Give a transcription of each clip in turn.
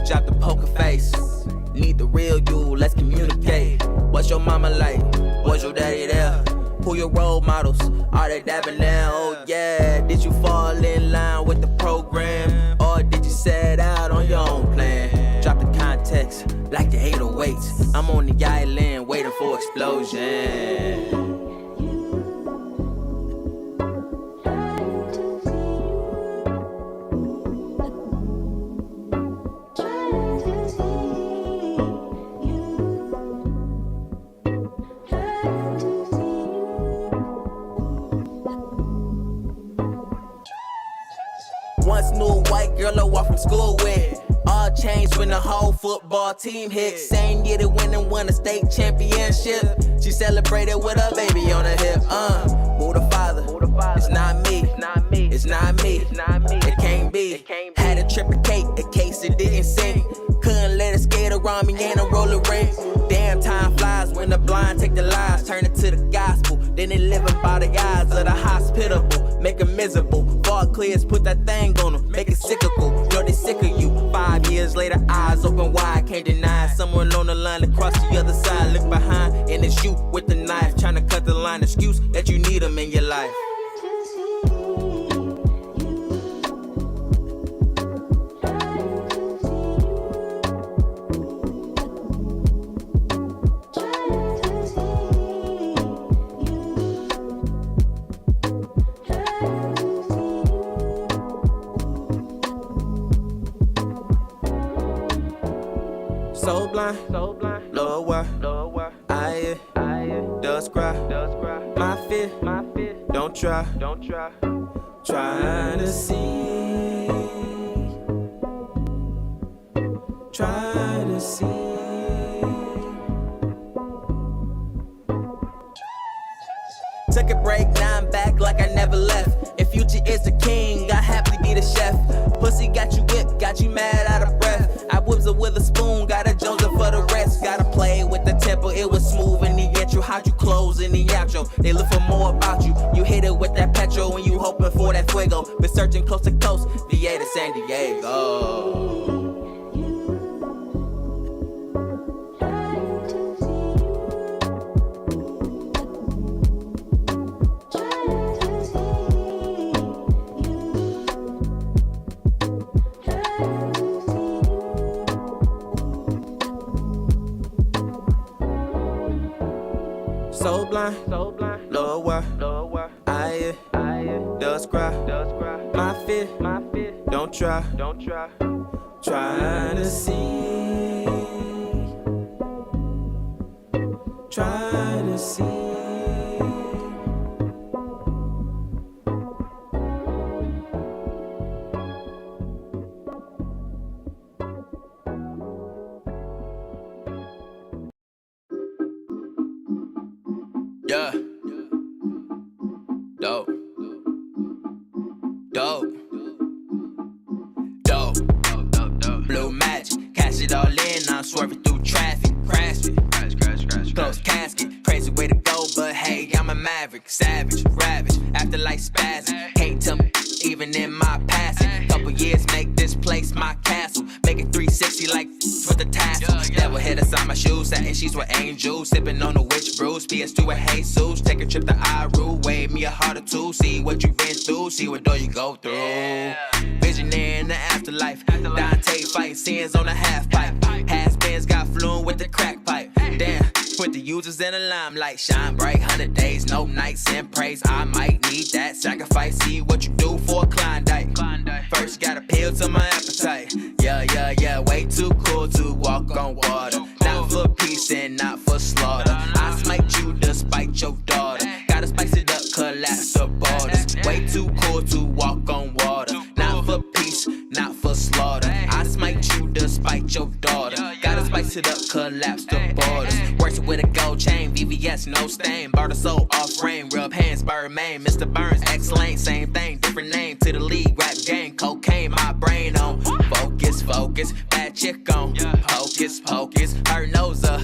Drop the poker face. Need the real you, let's communicate. What's your mama like? Was your daddy there? Who your role models? Are they dabbing now? Oh yeah, did you fall in line with the program? Or did you set out on your own plan? Drop the context, like the 808s. I'm on the island waiting for explosion. Once knew a white girl I walked from school with. All changed when the whole football team hit. Same year they went and won a state championship. She celebrated with her baby on her hip. Who the father? It's not me. It's not me. It can't be. Had a trip of cake in case it didn't sink. Couldn't let it skate around me and a roller rink. Damn, time flies when the blind take the lies, turn it to the gospel. Then they living by the eyes of the hospitable, make them miserable. Far clears, put that thing on them, make it cyclical. Know they sick of you. 5 years later, eyes open wide, can't deny. Someone on the line across the other side, look behind, and it's you with the knife, trying to cut the line. Excuse that you need them in your life. So blind, Lord, why I does cry. My fear, don't try, trying to see, trying to see. Took a break, now I'm back like I never left. If future is the king, I happily be the chef. Pussy got you whipped, got you mad out of breath. I whips her with a spoon, got a Joseph for the rest. Gotta play with the tempo, it was smooth in the intro. How'd you close in the outro? They look for more about you. You hit it with that petrol and you hoping for that fuego. Been searching coast to coast, VA to San Diego. So blind, Lord, why I does cry. My fear, don't try, trying to see, trying to see. Yeah. Dope. Blue magic, cash it all in. I'm swerving through traffic, crash. Close casket, crazy way to go, but hey, I'm a maverick, savage, ravage, afterlife spasm. Can't tell me, even in my passing. Couple years make this place my castle. Make it 360 like with the tassel. Devil hit us on my shoes, satin sheets with angels. Sipping on the witch brews, PS2 with Jesus. Take a trip to Iru, wave me a heart or two. See what you been through, see what door you go through. Visionary in the afterlife. Dante fighting sins on the half pipe. Has-beens got fluent with the crack pipe. Damn, put the users in the limelight. Shine bright, 100 days, no nights in praise. I might need that sacrifice. See what you do for a Klondike. First got appeal to my appetite. Yeah, way too cool to walk on water. Not for peace and not for slaughter. I smite you despite your daughter. Gotta spice it up, collapse the borders. Way too cool to walk on water. Not for peace, not for slaughter. I smite you despite your daughter. Gotta spice it up, collapse the borders. Works with a gold chain, VVS, no stain. Bar the soul off frame, rub hands. Pittsburgh, Maine. Mr. Burns, excellent, same thing, different name to the league. Rap game, cocaine, my brain on. Focus, focus, bad chick on. Hocus, pocus, her nose a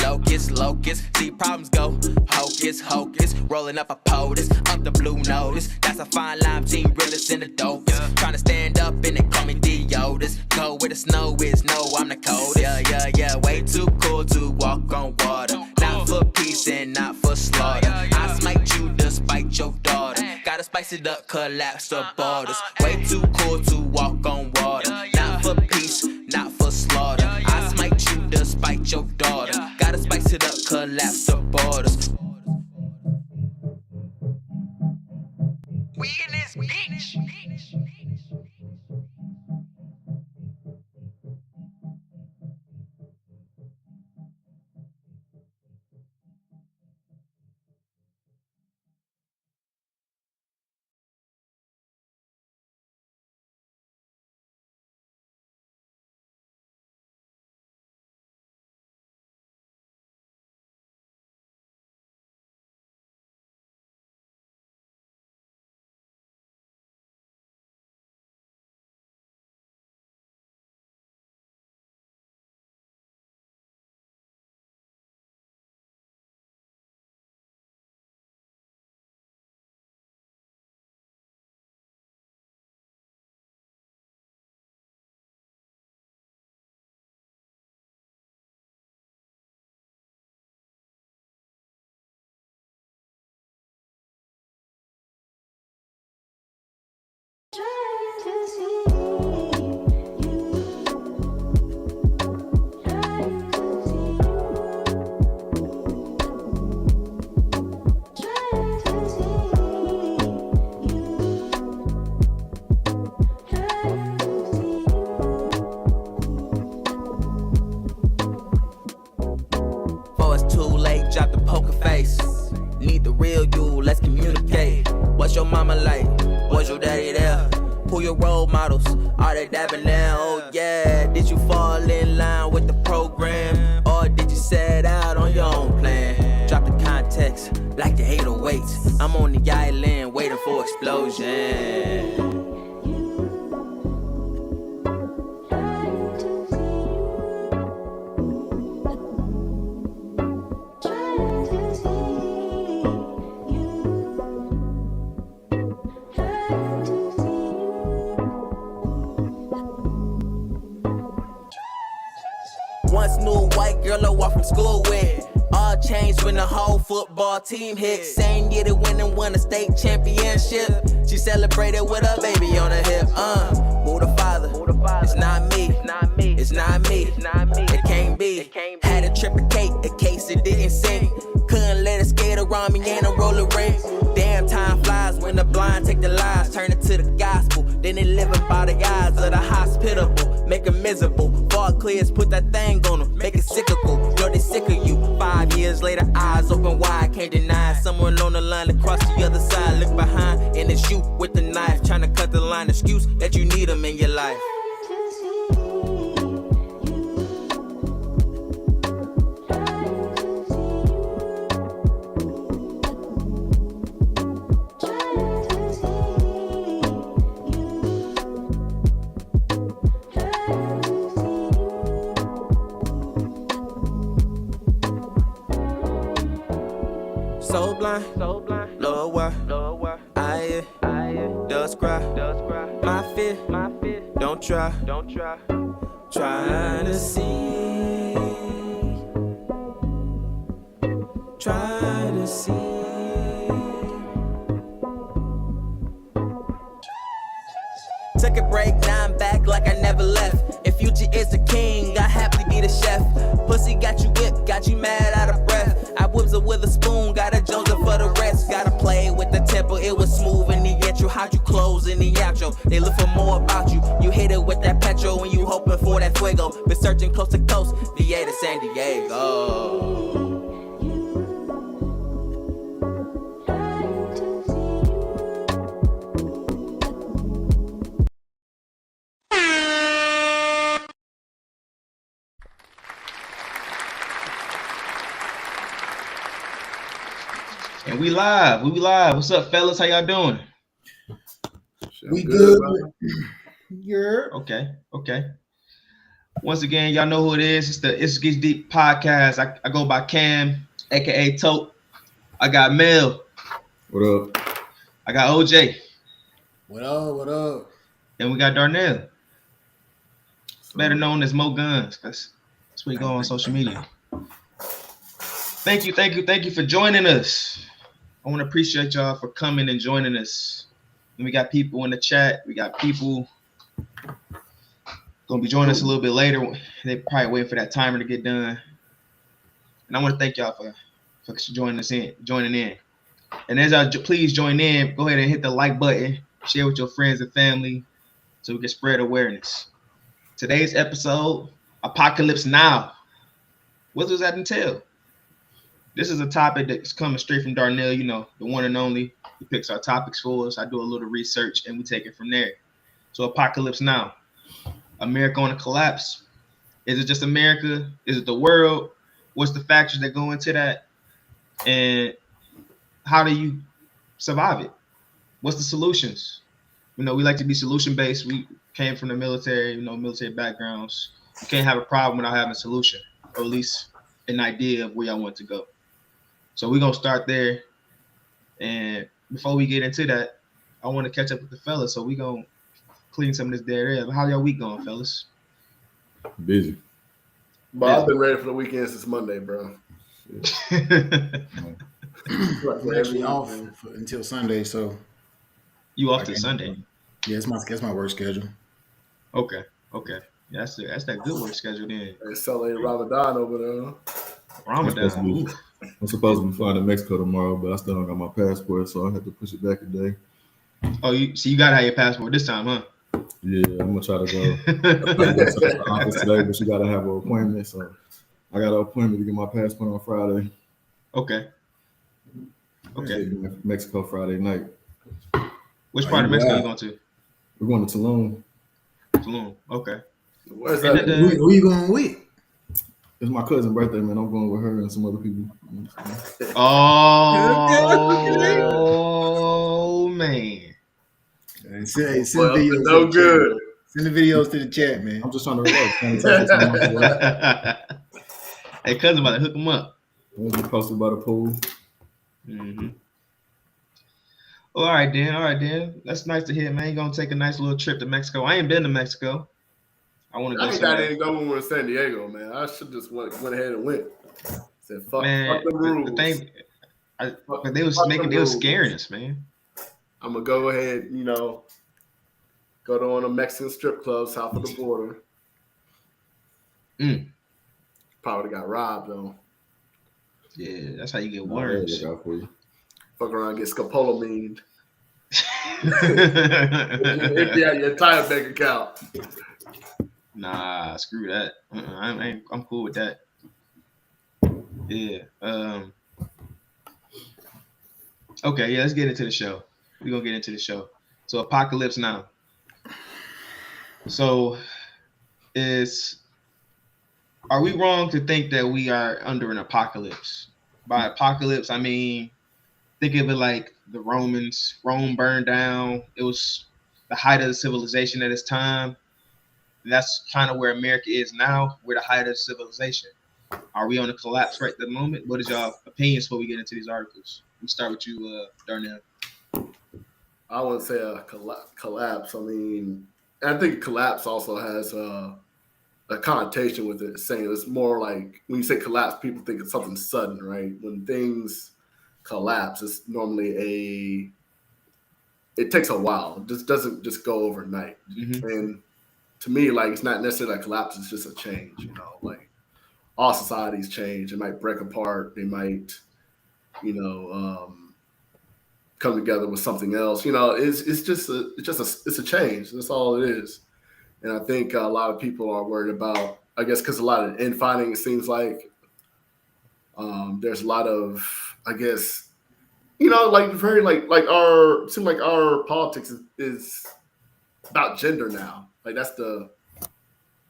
locust, locust. See problems go, hocus, hocus. Rolling up a POTUS, up the blue notice. That's a fine line between realest and the dopest. Trying to stand up and they call me Diotis. Go where the snow is, no, I'm the coldest. Yeah, way too cool to walk on water. Not for peace and not for slaughter. I smite you despite your daughter. Gotta spice it up, collapse the borders. Way too cool to walk on water. Not for peace, not for slaughter. I smite you despite your daughter. Gotta spice it up, collapse the borders. We in this bitch. Drop the poker face. Need the real you, let's communicate. What's your mama like? Was your daddy there? Who your role models? Are they dabbing now? Oh yeah, did you fall in line with the program? Or did you set out on your own plan? Drop the context, like the 808s. I'm on the island waiting for explosion. Once knew a white girl I walked from school with. All changed when the whole football team hit. Same year the winning won a state championship. She celebrated with her baby on her hip. Who the father? It's not me. It's not me. It can't be. Had a trip of cake in case it didn't sink. Couldn't let it skate around me and a roller rink. Damn, time flies when the blind take the lies, turn it to the gospel. Then they living by the eyes of the hospitable, make them miserable. Fall clears, put that thing on them, make it cyclical. Know they sick of you. 5 years later, eyes open wide, can't deny. Someone on the line across the other side, look behind, and it's you with the knife, trying to cut the line. Excuse that you need them in your life. So blind, Lord, why I does cry. My fear, don't try, trying to see, trying to see. Took a break, now I'm back like I never left. If Future is the king, I happily be the chef. Pussy got you whipped, got you mad out of breath. I whips it with a spoon, got a Joseph for the rest. Gotta play with the tempo, it was smooth in the intro. How'd you close in the outro? They look for more about you. You hit it with that petrol when you hoping for that fuego. Been searching coast to coast, VA to San Diego. And we live. What's up, fellas? How y'all doing? We good. Yeah. Okay. Once again, y'all know who it is. It's the It Gets Deep podcast. I go by Cam, aka Tote. I got Mel. What up? I got OJ. What up? And we got Darnell. Better known as Mo Guns, because that's what he go on social media. Thank you for joining us. I want to appreciate y'all for coming and joining us. And we got people in the chat. We got people gonna be joining us a little bit later. They probably waiting for that timer to get done. And I want to thank y'all for joining in. And as I please join in, go ahead and hit the like button, share with your friends and family, so we can spread awareness. Today's episode, Apocalypse Now. What does that entail? This is a topic that's coming straight from Darnell, the one and only. He picks our topics for us. I do a little research and we take it from there. So Apocalypse Now. America on a collapse? Is it just America? Is it the world? What's the factors that go into that? And how do you survive it? What's the solutions? We like to be solution-based. We came from the military, military backgrounds. You can't have a problem without having a solution, or at least an idea of where y'all want to go. So we're going to start there. And before we get into that, I want to catch up with the fellas. So we're going to clean some of this dead air. How y'all week going, fellas? Busy. But I've been ready for the weekend since Monday, bro. I'm actually off until Sunday, so. You off to Sunday? Yeah, it's my work schedule. Okay. Yeah, that's that good work schedule then. They celebrate Ramadan over there. Ramadan. I'm supposed to be flying to Mexico tomorrow, but I still don't got my passport, so I have to push it back a day. Oh, you gotta have your passport this time, huh? Yeah, I'm gonna try to go. I'm gonna go to the office today, but you gotta have an appointment, so I got an appointment to get my passport on Friday. Okay. Mexico Friday night. Which part of Mexico you going to? We're going to Tulum. Okay. Where's that? Who you going with? It's my cousin's birthday, man. I'm going with her and some other people. Oh, man. Send videos. No good. Send the videos to the chat, man. I'm just trying to relax. Hey, cousin about to hook him up. We'll get posted by the pool. Mm-hmm. All right, then. That's nice to hear, man. You're going to take a nice little trip to Mexico. I ain't been to Mexico. I want to go. I didn't go when we were in San Diego, man. I should just went ahead and went. Said, fuck the rules. The thing, but they was scaring us, man. I'm going to go ahead, go to one of the Mexican strip clubs south of the border. Probably got robbed, though. Yeah, that's how you get worms. Fuck around and get scopolamine. Empty out your entire bank account. Nah, screw that. I'm cool with that. Yeah. Okay, yeah, let's get into the show. We're going to get into the show. So, Apocalypse Now. So, are we wrong to think that we are under an apocalypse? By apocalypse, I mean, think of it like the Romans. Rome burned down. It was the height of the civilization at its time. That's kind of where America is now. We're the height of civilization. Are we on a collapse right at the moment? What is y'all opinions before we get into these articles? We start with you, Darnell. I wouldn't say a collapse. I mean, I think collapse also has a connotation with it, saying it's more like when you say collapse, people think it's something sudden, right? When things collapse, it's normally it takes a while. It just doesn't just go overnight. Mm-hmm. And to me, like, it's not necessarily a collapse, it's just a change, like all societies change. It might break apart. They might, come together with something else. It's a change. That's all it is. And I think a lot of people are worried about, I guess, because a lot of infighting, it seems like there's a lot of, I guess, our politics is about gender now. Like, that's the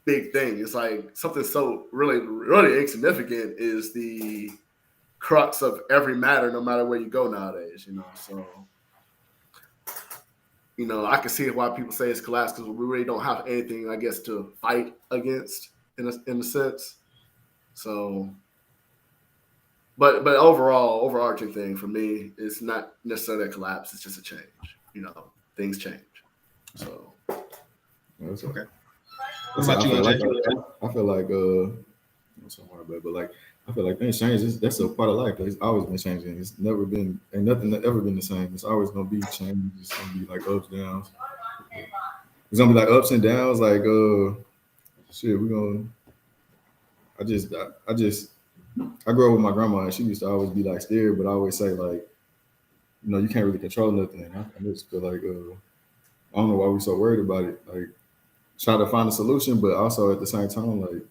big thing. It's like something so really, really insignificant is the crux of every matter, no matter where you go nowadays. So I can see why people say it's collapsed because we really don't have anything, I guess, to fight against in a sense. So, but overall, overarching thing for me is not necessarily a collapse. It's just a change. Things change. So That's Okay. What about you, OJ? I feel like I feel like things change. That's a part of life. It's always been changing. It's never been, ain't nothing ever been the same. It's always gonna be change. It's gonna be like ups, downs. It's gonna be like ups and downs. Like shit, we gonna. I grew up with my grandma, and she used to always be like scared, but I always say like, you can't really control nothing. I just feel like I don't know why we're so worried about it. Like, try to find a solution, but also at the same time, like,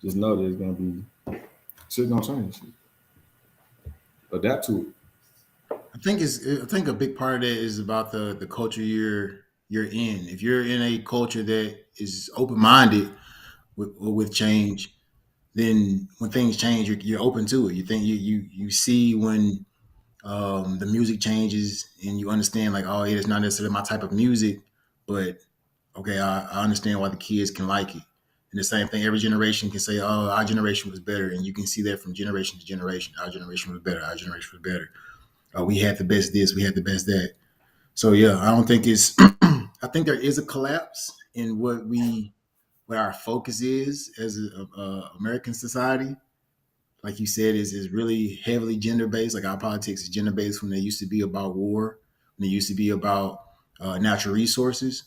just know that it's gonna be shit gonna change. Adapt to it. I think a big part of that is about the culture you're in. If you're in a culture that is open minded with change, then when things change, you're open to it. You think you see when the music changes and you understand like, oh, it's not necessarily my type of music, but okay, I understand why the kids can like it. And the same thing, every generation can say, oh, our generation was better. And you can see that from generation to generation. Our generation was better. Our generation was better. We had the best this, we had the best that. So yeah, I don't think it's I think there is a collapse in what our focus is as a American society. Like you said, is really heavily gender based. Like our politics is gender based when they used to be about war, when they used to be about natural resources.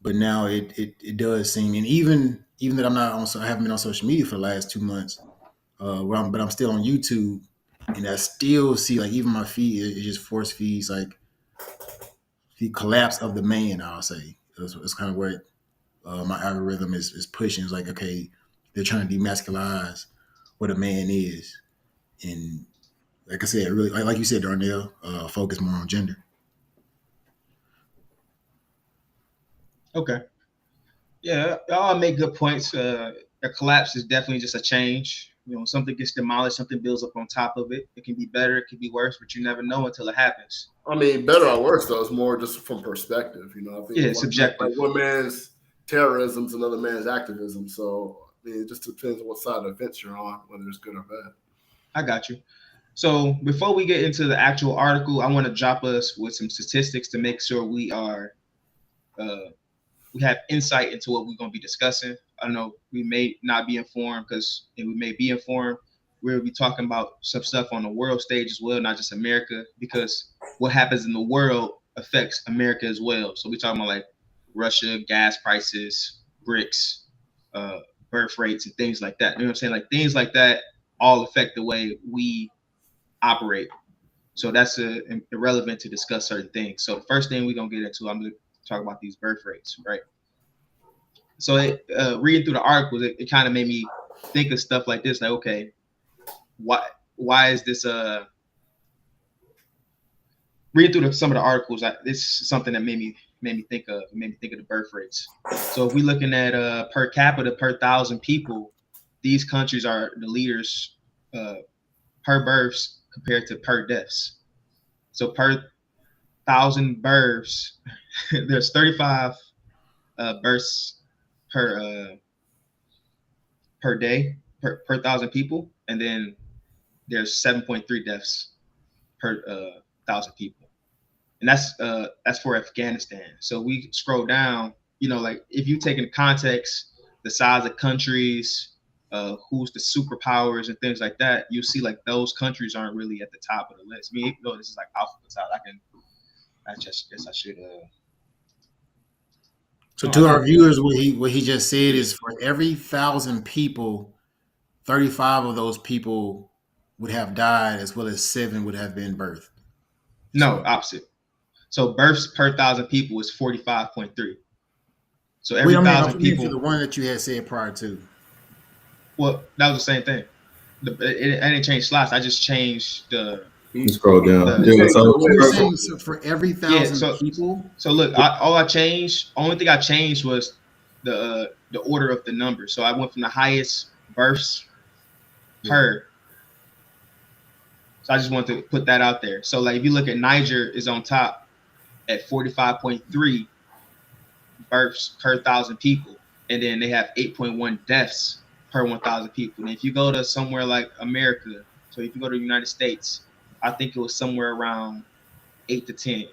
But now it does seem, and even that I haven't been on social media for the last 2 months, but I'm still on YouTube, and I still see like even my feed it just force feeds like the collapse of the man. I'll say it's kind of where my algorithm is pushing. It's like, okay, they're trying to demasculize what a man is, and like I said, really like you said, Darnell, focus more on gender. Okay. Yeah, y'all make good points. A collapse is definitely just a change. Something gets demolished, something builds up on top of it. It can be better, it can be worse, but you never know until it happens. I mean, better or worse though, it's more just from perspective. I think Yeah, subjective. Like one man's terrorism is another man's activism. So it just depends on what side of the fence you're on, whether it's good or bad. I got you. So before we get into the actual article, I want to drop us with some statistics to make sure we have insight into what we're going to be discussing. I know we may not be informed because we may be informed. We'll be talking about some stuff on the world stage as well, not just America, because what happens in the world affects America as well. So we're talking about like Russia, gas prices, BRICS, birth rates, and things like that. You know what I'm saying? Like things like that all affect the way we operate. So that's irrelevant to discuss certain things. So the first thing we're going to get into, I'm going to talk about these birth rates, right? So reading through the articles, it kind of made me think of stuff like this. Like, okay, why is this? Reading through some of the articles, this is something that made me think of the birth rates. So if we're looking at per capita per 1,000 people, these countries are the leaders per births compared to per deaths. So per 1,000 births, there's 35 births per day per 1,000 people, and then there's 7.3 deaths per 1,000 people, and that's for Afghanistan. So we scroll down, like if you take into context the size of countries, who's the superpowers and things like that, you'll see like those countries aren't really at the top of the list. I mean, even though this is like alphabetized, I guess I should. So to our viewers, what he just said is for every 1,000 people, 35 of those people would have died, as well as 7 would have been birthed. No, opposite. So births per 1,000 people is 45.3. So every 1,000 people. The one that you had said prior to. Well, that was the same thing. I didn't change slots. I just changed the. You scroll down. So for every 1,000 people. So look, only thing I changed was the order of the number. So I went from the highest births per So I just want to put that out there. So like if you look at Niger is on top at 45.3 births per 1,000 people, and then they have 8.1 deaths per 1,000 people. And if you go to somewhere like America, so if you go to the United States, I think it was somewhere around 8 to 10.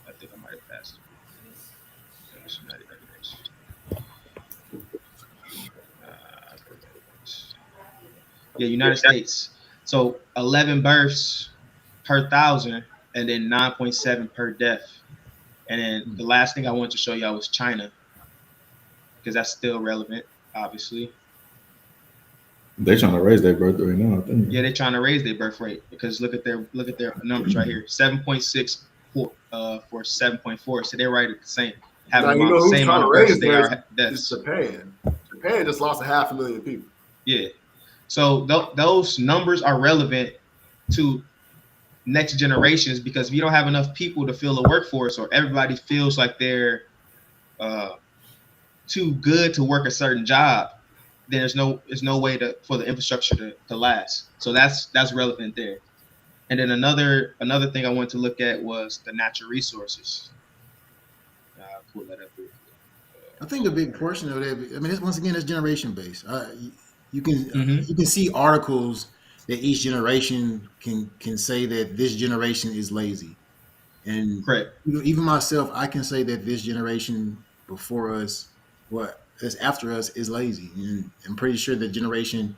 I think I might have passed. Yeah, United States. So 11 births per 1,000, and then 9.7 per death. And then the last thing I wanted to show y'all was China, because that's still relevant, obviously. They're trying to raise their birth rate now, I think. Yeah, they're trying to raise their birth rate because look at their numbers right here, 7.6 for 7.4. So they're right at the same. Now, you know who's trying to raise theirs? It's Japan. Japan just lost 500,000 people. Yeah. So those numbers are relevant to next generations, because if you don't have enough people to fill the workforce, or everybody feels like they're too good to work a certain job, then there's no way for the infrastructure to last. So that's relevant there. And then another thing I wanted to look at was the natural resources. Pull that up here. I think a big portion of that, I mean, once again, it's generation based. You can see articles that each generation can say that this generation is lazy, and correct. Even myself, I can say that this generation before us, what is after us, is lazy, and I'm pretty sure the generation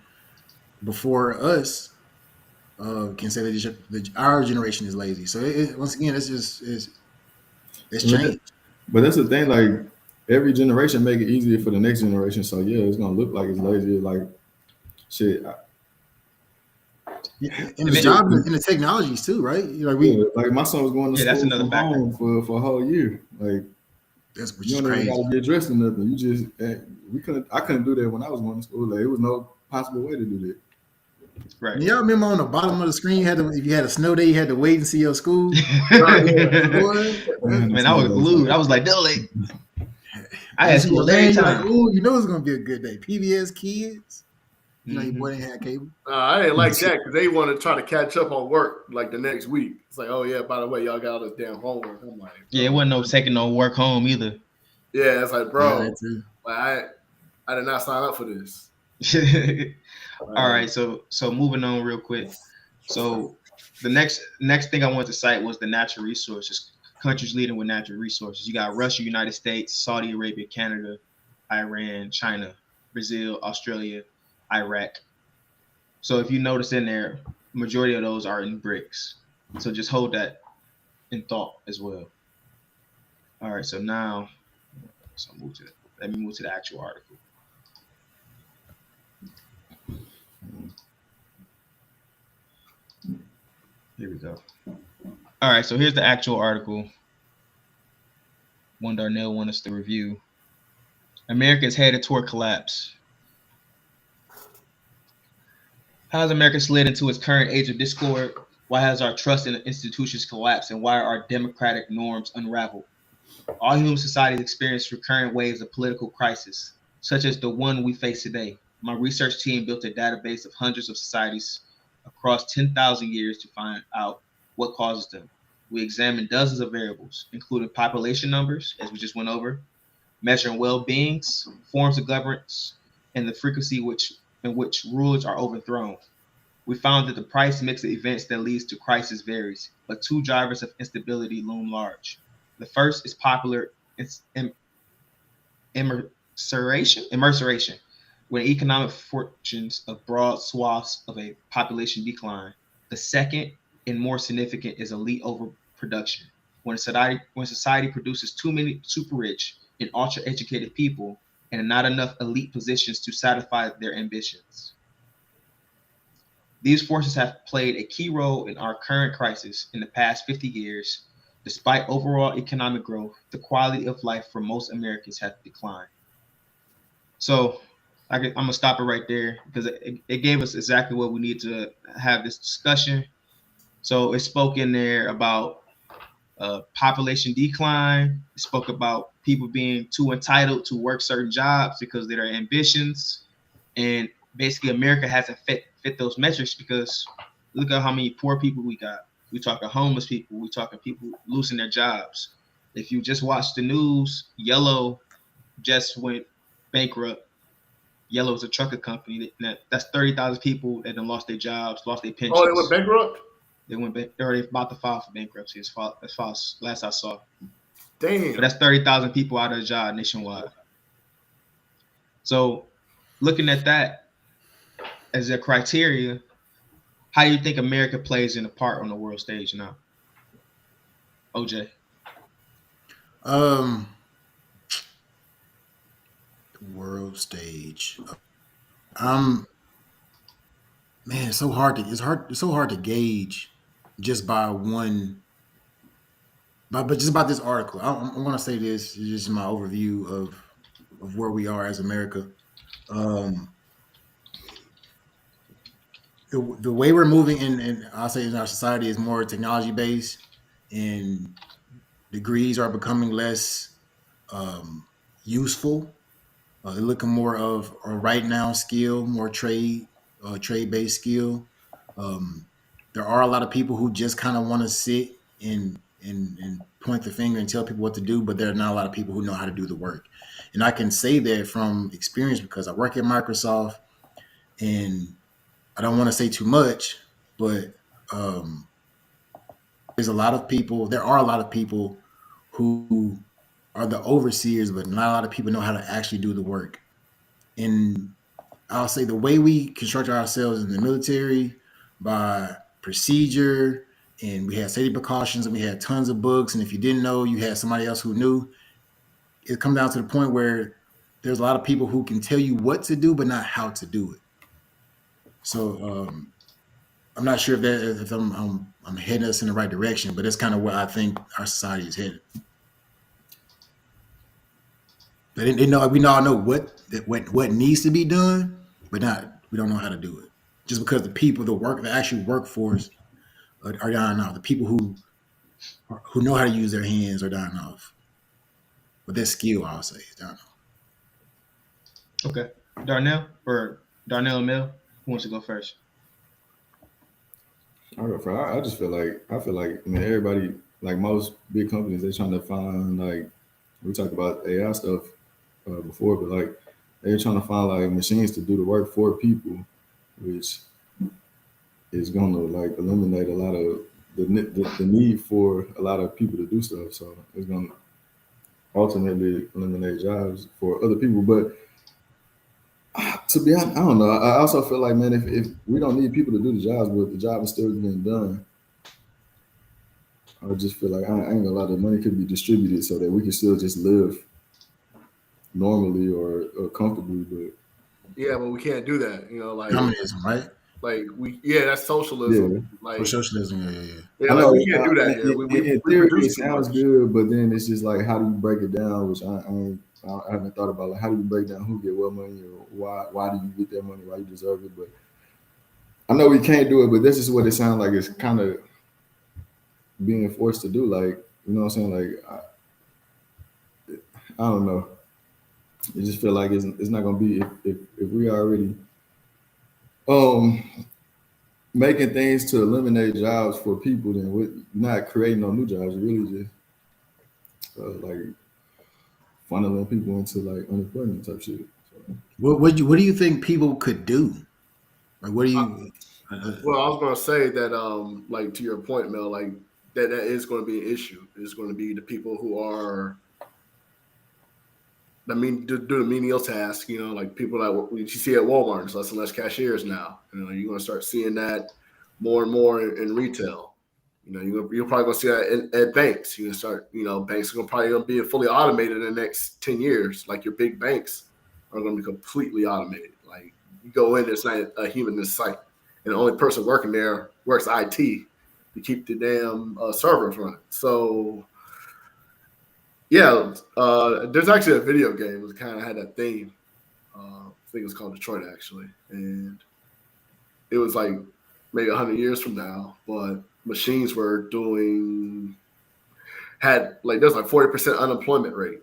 before us can say that our generation is lazy. So once again, it's changed. But that's the thing, like every generation make it easier for the next generation. So yeah, it's gonna look like it's lazy. Like shit. And the job and the technologies too, right? Like my son was going to school that's another from home for a whole year. Like that's you don't even gotta get dressed or nothing. You just I couldn't do that when I was going to school. Like, there was no possible way to do that. Right. Y'all remember on the bottom of the screen, if you had a snow day, you had to wait and see your school. Man, I was glued. I was like, Dilly. I had school every time. Like, oh, you know it's gonna be a good day. PBS kids. You know, your boy didn't have cable. I didn't like that because they want to try to catch up on work like the next week. It's like, oh yeah, by the way, y'all got all this damn homework. I'm like, yeah, it wasn't no taking no work home either. Yeah, it's like, bro, like I did not sign up for this. All right, so moving on real quick. So the next thing I wanted to cite was the natural resources. Countries leading with natural resources. You got Russia, United States, Saudi Arabia, Canada, Iran, China, Brazil, Australia, Iraq. So if you notice in there, majority of those are in BRICS. So just hold that in thought as well. All right, so now let me move to the actual article. Here we go. All right, so here's the actual article. One Darnell wants us to review. America is headed toward collapse. How has America slid into its current age of discord? Why has our trust in institutions collapsed, and why are our democratic norms unraveled? All human societies experience recurrent waves of political crisis, such as the one we face today. My research team built a database of hundreds of societies across 10,000 years to find out what causes them. We examined dozens of variables, including population numbers, as we just went over, measuring well-beings, forms of governance, and the frequency in which rulers are overthrown. We found that the price mix of events that leads to crisis varies, but two drivers of instability loom large. The first is popular immerseration, when economic fortunes of broad swaths of a population decline. The second, and more significant, is elite overproduction. When society produces too many super rich and ultra educated people and not enough elite positions to satisfy their ambitions. These forces have played a key role in our current crisis. In the past 50 years, despite overall economic growth, the quality of life for most Americans has declined. So I'm going to stop it right there because it gave us exactly what we need to have this discussion. So it spoke in there about population decline. It spoke about people being too entitled to work certain jobs because of their ambitions. And basically America hasn't fit those metrics because look at how many poor people we got. We talking homeless people. We talking people losing their jobs. If you just watch the news, Yellow just went bankrupt. Yellow is a trucker company. That's 30,000 people that have lost their jobs, lost their pensions. Oh, they went bankrupt? They went back. They're already about to file for bankruptcy as far as last I saw. Damn. But that's 30,000 people out of a job nationwide. So looking at that as a criteria, how do you think America plays in a part on the world stage now? OJ. The world stage. Man, it's so hard to gauge just by one. But just about this article, I'm going to say this is just my overview of where we are as America. The way we're moving in I'll say in our society is more technology based, and degrees are becoming less useful. They're looking more of a right now skill, more trade based skill. There are a lot of people who just kind of want to sit and point the finger and tell people what to do, but there are not a lot of people who know how to do the work. And I can say that from experience because I work at Microsoft, and I don't want to say too much, but there are a lot of people who are the overseers, but not a lot of people know how to actually do the work. And I'll say the way we construct ourselves in the military by procedure, and we had safety precautions, and we had tons of books, and if you didn't know, you had somebody else who knew. It comes down to the point where there's a lot of people who can tell you what to do, but not how to do it. So I'm not sure if I'm heading us in the right direction, but that's kind of where I think our society is headed. But we all know what needs to be done, but we don't know how to do it. Just because the actual workforce are dying off. The people who know how to use their hands are dying off. But their skill, I'll say, is dying off. Okay, Darnell and Mel, who wants to go first? I'll go first. I just feel like everybody, like most big companies, they're trying to find, like, we talked about AI stuff before, but like they're trying to find like machines to do the work for people, which is going to like eliminate a lot of the need for a lot of people to do stuff. So it's going to ultimately eliminate jobs for other people. But to be honest, I don't know. I also feel like, man, if we don't need people to do the jobs, but the job is still being done, I just feel like I ain't gonna lie, the money could be distributed so that we can still just live normally or comfortably. But yeah, but we can't do that. Like communism, right? Like that's socialism. Yeah. Like socialism, yeah, I know, we can't do that. In theory, it sounds good, but then it's just like, how do you break it down? Which I haven't thought about. Like, how do you break down who get what money, or why do you get that money? Why you deserve it? But I know we can't do it. But this is what it sounds like. It's kind of being forced to do. Like, you know what I'm saying? Like, I don't know. I just feel like it's not gonna be if we already making things to eliminate jobs for people, then we're not creating no new jobs. We're really just like funneling people into like unemployment type shit. So. What do you think people could do? Like, what do you? Well, I was gonna say that like to your point, Mel, like that is going to be an issue. It's going to be the people who are. Do the menial task, like people that you see at Walmart, there's less and less cashiers now. You're going to start seeing that more and more in retail. You're probably going to see that at banks. You're going to start, banks are probably going to be fully automated in the next 10 years. Like your big banks are going to be completely automated. Like you go in, there's not a human in sight. And the only person working there works IT to keep the damn servers running. So, yeah, there's actually a video game that kind of had that theme. I think it was called Detroit, actually. And it was like maybe 100 years from now, but machines were there's like 40% unemployment rate.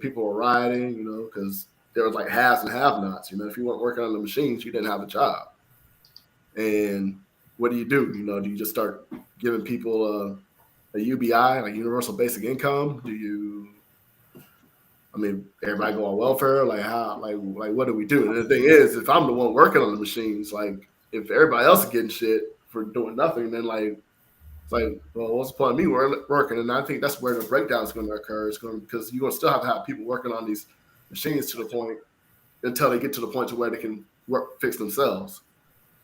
People were rioting, because there was like haves and have-nots. You know, if you weren't working on the machines, you didn't have a job. And what do? Do you just start giving people a UBI, like universal basic income? Everybody go on welfare? Like how? Like what do we do? And the thing is, if I'm the one working on the machines, like if everybody else is getting shit for doing nothing, then like it's like, well, what's the point of me working? And I think that's where the breakdown is going to occur. Because you're going to still have to have people working on these machines to the point until they get to the point to where they can fix themselves.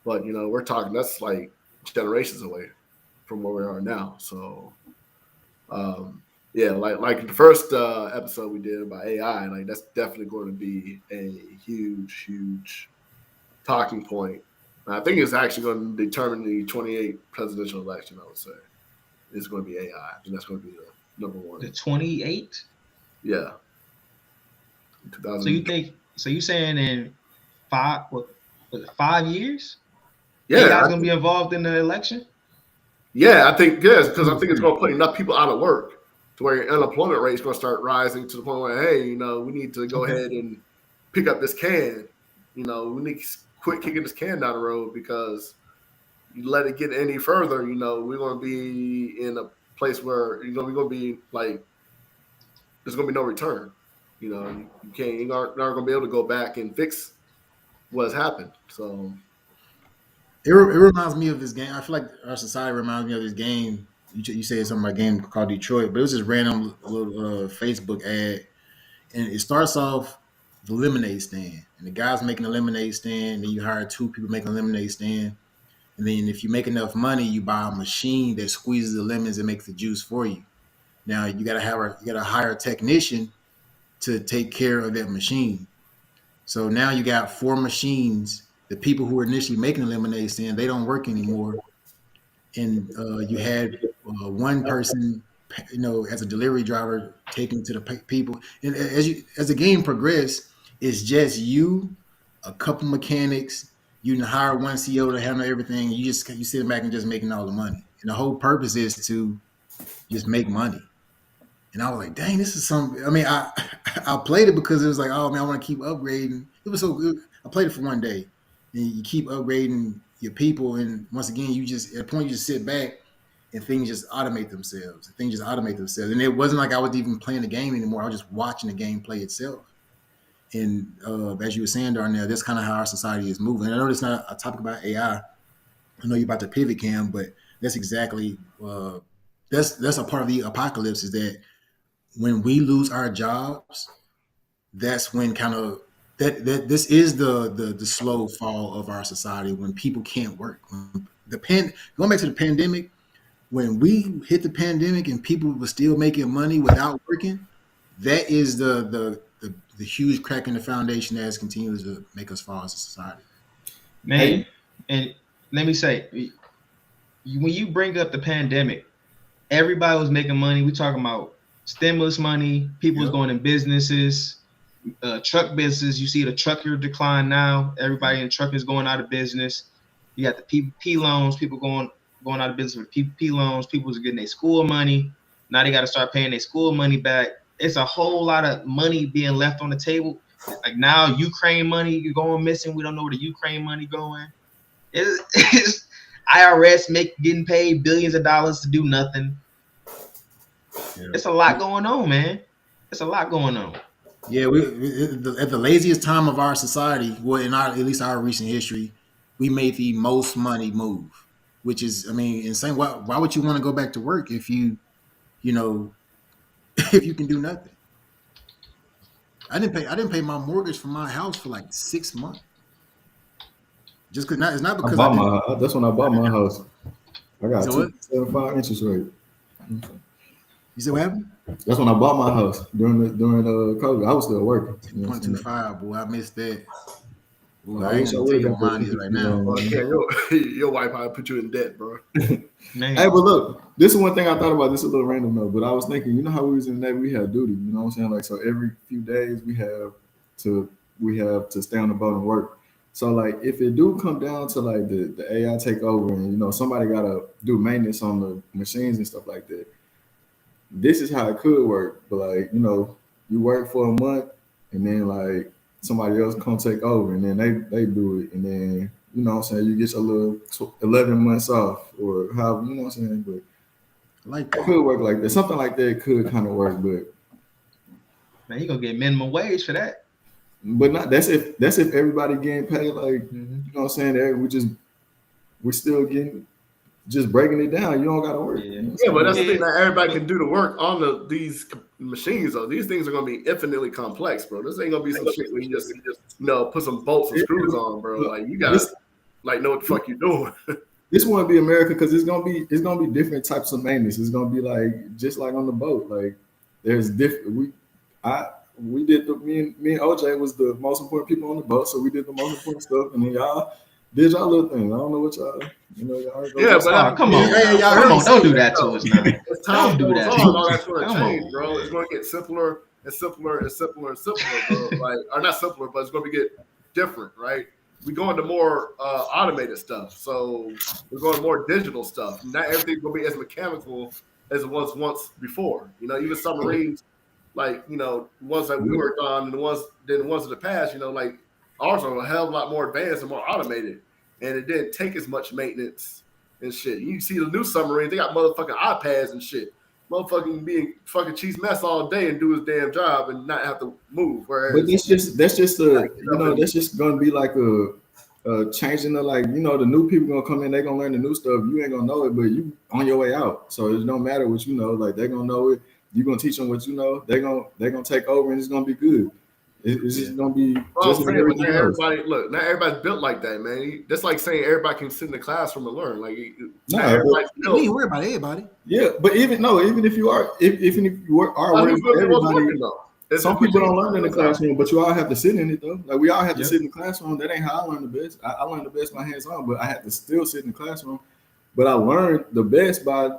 But we're talking that's like generations away from where we are now. So, like the first episode we did about AI, like that's definitely going to be a huge talking point. And I think it's actually going to determine the 28 presidential election. I would say it's going to be AI, and that's going to be the number one. The 28? Yeah. So you think? So you saying in 5 years? Yeah, AI is going to be involved in the election? Yeah, I think yes, because I think it's going to put enough people out of work to where your unemployment rate is going to start rising to the point where, hey, we need to go ahead and pick up this can. We need to quit kicking this can down the road, because you let it get any further, we're going to be in a place where we're going to be like there's going to be no return. You're not going to be able to go back and fix what has happened. So it reminds me of this game. I feel like our society reminds me of this game. You said something about a game called Detroit, but it was this random little Facebook ad, and it starts off the lemonade stand, and the guy's making a lemonade stand. Then you hire 2 people making a lemonade stand, and then if you make enough money, you buy a machine that squeezes the lemons and makes the juice for you. Now you got to hire a technician to take care of that machine. So now you got 4 machines. The people who were initially making the lemonade stand, they don't work anymore, and you had one person, as a delivery driver, taking to the people. And as the game progressed, it's just you, a couple mechanics. You can hire one CEO to handle everything. You sit back and just making all the money. And the whole purpose is to just make money. And I was like, dang, this is something. I mean, I played it because it was like, oh man, I want to keep upgrading. It was so good. I played it for one day, and you keep upgrading your people. And once again, at a point you just sit back and things just automate themselves. And it wasn't like I was even playing the game anymore. I was just watching the game play itself. And as you were saying, Darnell, that's kind of how our society is moving. And I know it's not a topic about AI. I know you're about to pivot, Cam, but that's exactly that's a part of the apocalypse, is that when we lose our jobs, that's when kind of this is the slow fall of our society, when people can't work. Going back to the pandemic, when we hit the pandemic and people were still making money without working, that is the huge crack in the foundation that has continued to make us fall as a society. Man, and let me say, when you bring up the pandemic, everybody was making money. We talking about stimulus money. People was going in businesses, truck business. You see the trucker decline now. Everybody in truck is going out of business. You got the PPP loans. People going out of business with PPP loans. People was getting their school money. Now they got to start paying their school money back. It's a whole lot of money being left on the table. Like now, Ukraine money going missing. We don't know where the Ukraine money going. It's IRS getting paid billions of dollars to do nothing. Yeah. It's a lot going on, man. It's a lot going on. Yeah, at the laziest time of our society, well, in at least our recent history, we made the most money move, which is, I mean, insane. Why would you want to go back to work if you if you can do nothing? I didn't pay my mortgage for my house for like 6 months. Just because it's not because that's when I bought my house. I got 2.75 interest rate. You said what happened? That's when I bought my house during COVID. I was still working. 2.25, boy. I missed that. Boy, I ain't sure where your mind is right now. Your wife probably put you in debt, bro. Man. Hey, but look, this is one thing I thought about. This is a little random though, but I was thinking, you know how we was in the Navy, we had duty. You know what I'm saying? Like, so every few days we have to stay on the boat and work. So like, if it do come down to like the AI take over, and somebody gotta do maintenance on the machines and stuff like that, this is how it could work. But like, you work for a month, and then like somebody else come take over, and then they do it, and then you know what I'm saying, you get your little 11 months off or however, you know what I'm saying. But Like it could work like that. Something like that could kind of work, Man, you gonna get minimum wage for that. but not. That's if everybody getting paid like you know what I'm saying. We're still getting just breaking it down. You don't gotta work. Yeah. You know what I'm Yeah, but that's saying? the thing that everybody can do the work on these machines. Though these things are gonna be infinitely complex, bro. This ain't gonna be some shit where you just put some bolts and screws on, bro. Like you gotta know what the fuck you doing. This won't be America because it's gonna be different types of maintenance. It's gonna be like just like on the boat. Like there's different. We did me and OJ was the most important people on the boat, so we did the most important stuff, and then y'all did y'all little thing. I don't know what y'all y'all. Yeah, but come on, come on, don't do that to us now. As time Don't do goes that. on, all that's gonna Come change, on. bro. It's gonna get simpler and simpler and simpler and simpler, bro. Like, or not simpler, but it's gonna get different, right? We go into more automated stuff, so we're going to more digital stuff. Not everything's gonna be as mechanical as it was once before. You know, even submarines, like ones that we worked on, and the ones of the past. Like ours are a hell of a lot more advanced and more automated, and it didn't take as much maintenance and shit. You see the new submarines, they got motherfucking iPads and shit. Motherfucking being fucking cheese mess all day and do his damn job and not have to move. Whereas, But that's just that's just gonna be like a changing the the new people gonna come in, they gonna learn the new stuff. You ain't gonna know it, but you on your way out. So it don't matter what you know. Like they gonna know it. You gonna teach them what you know. They gonna take over and it's gonna be good. It's just gonna be just like everything else. Not everybody's built like that, man. That's like saying everybody can sit in the classroom and learn. Like, we ain't worried about everybody. Yeah, but even if you are worried about everybody, some people don't learn in the classroom, but you all have to sit in it though. Like we all have to sit in the classroom. That ain't how I learn the best. I learned the best by hands on, but I have to still sit in the classroom. But I learned the best by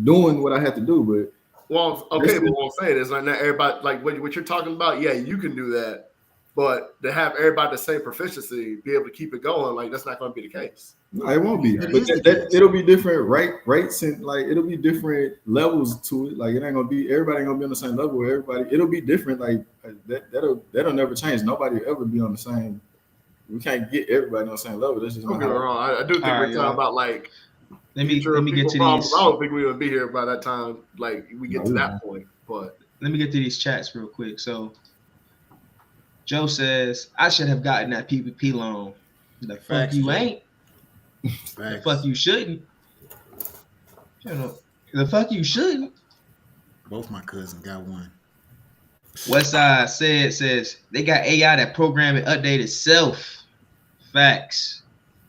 doing what I had to do. But well, okay, but what I'm saying is like not everybody like what you're talking about. Yeah, you can do that, but to have everybody the same proficiency, be able to keep it going, like that's not going to be the case. No, it won't be. But it'll be different rates and like it'll be different levels to it. Like it ain't gonna be everybody ain't gonna be on the same level with everybody. It'll be different. Like that'll never change. Nobody will ever be on the same. We can't get everybody on the same level. That's just don't get me wrong. I do think we're talking about like. Let me get to these. I don't think we would be here by that time. Like we get to that point, but let me get to these chats real quick. So Joe says I should have gotten that PPP loan. The fuck you ain't. The fuck you shouldn't. The fuck you shouldn't. Both my cousins got one. Westside says they got AI that program and update itself. Facts.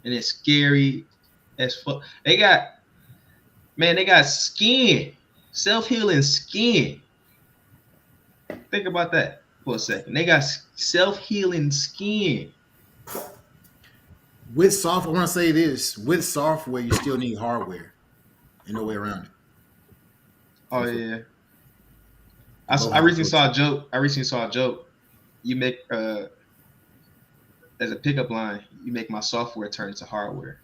And it's scary as fuck. They got skin. Self-healing skin. Think about that for a second. They got self-healing skin. With software, I want to say this: with software, you still need hardware. Ain't no way around it. Oh yeah. I recently saw a joke. You make as a pickup line, you make my software turn into hardware.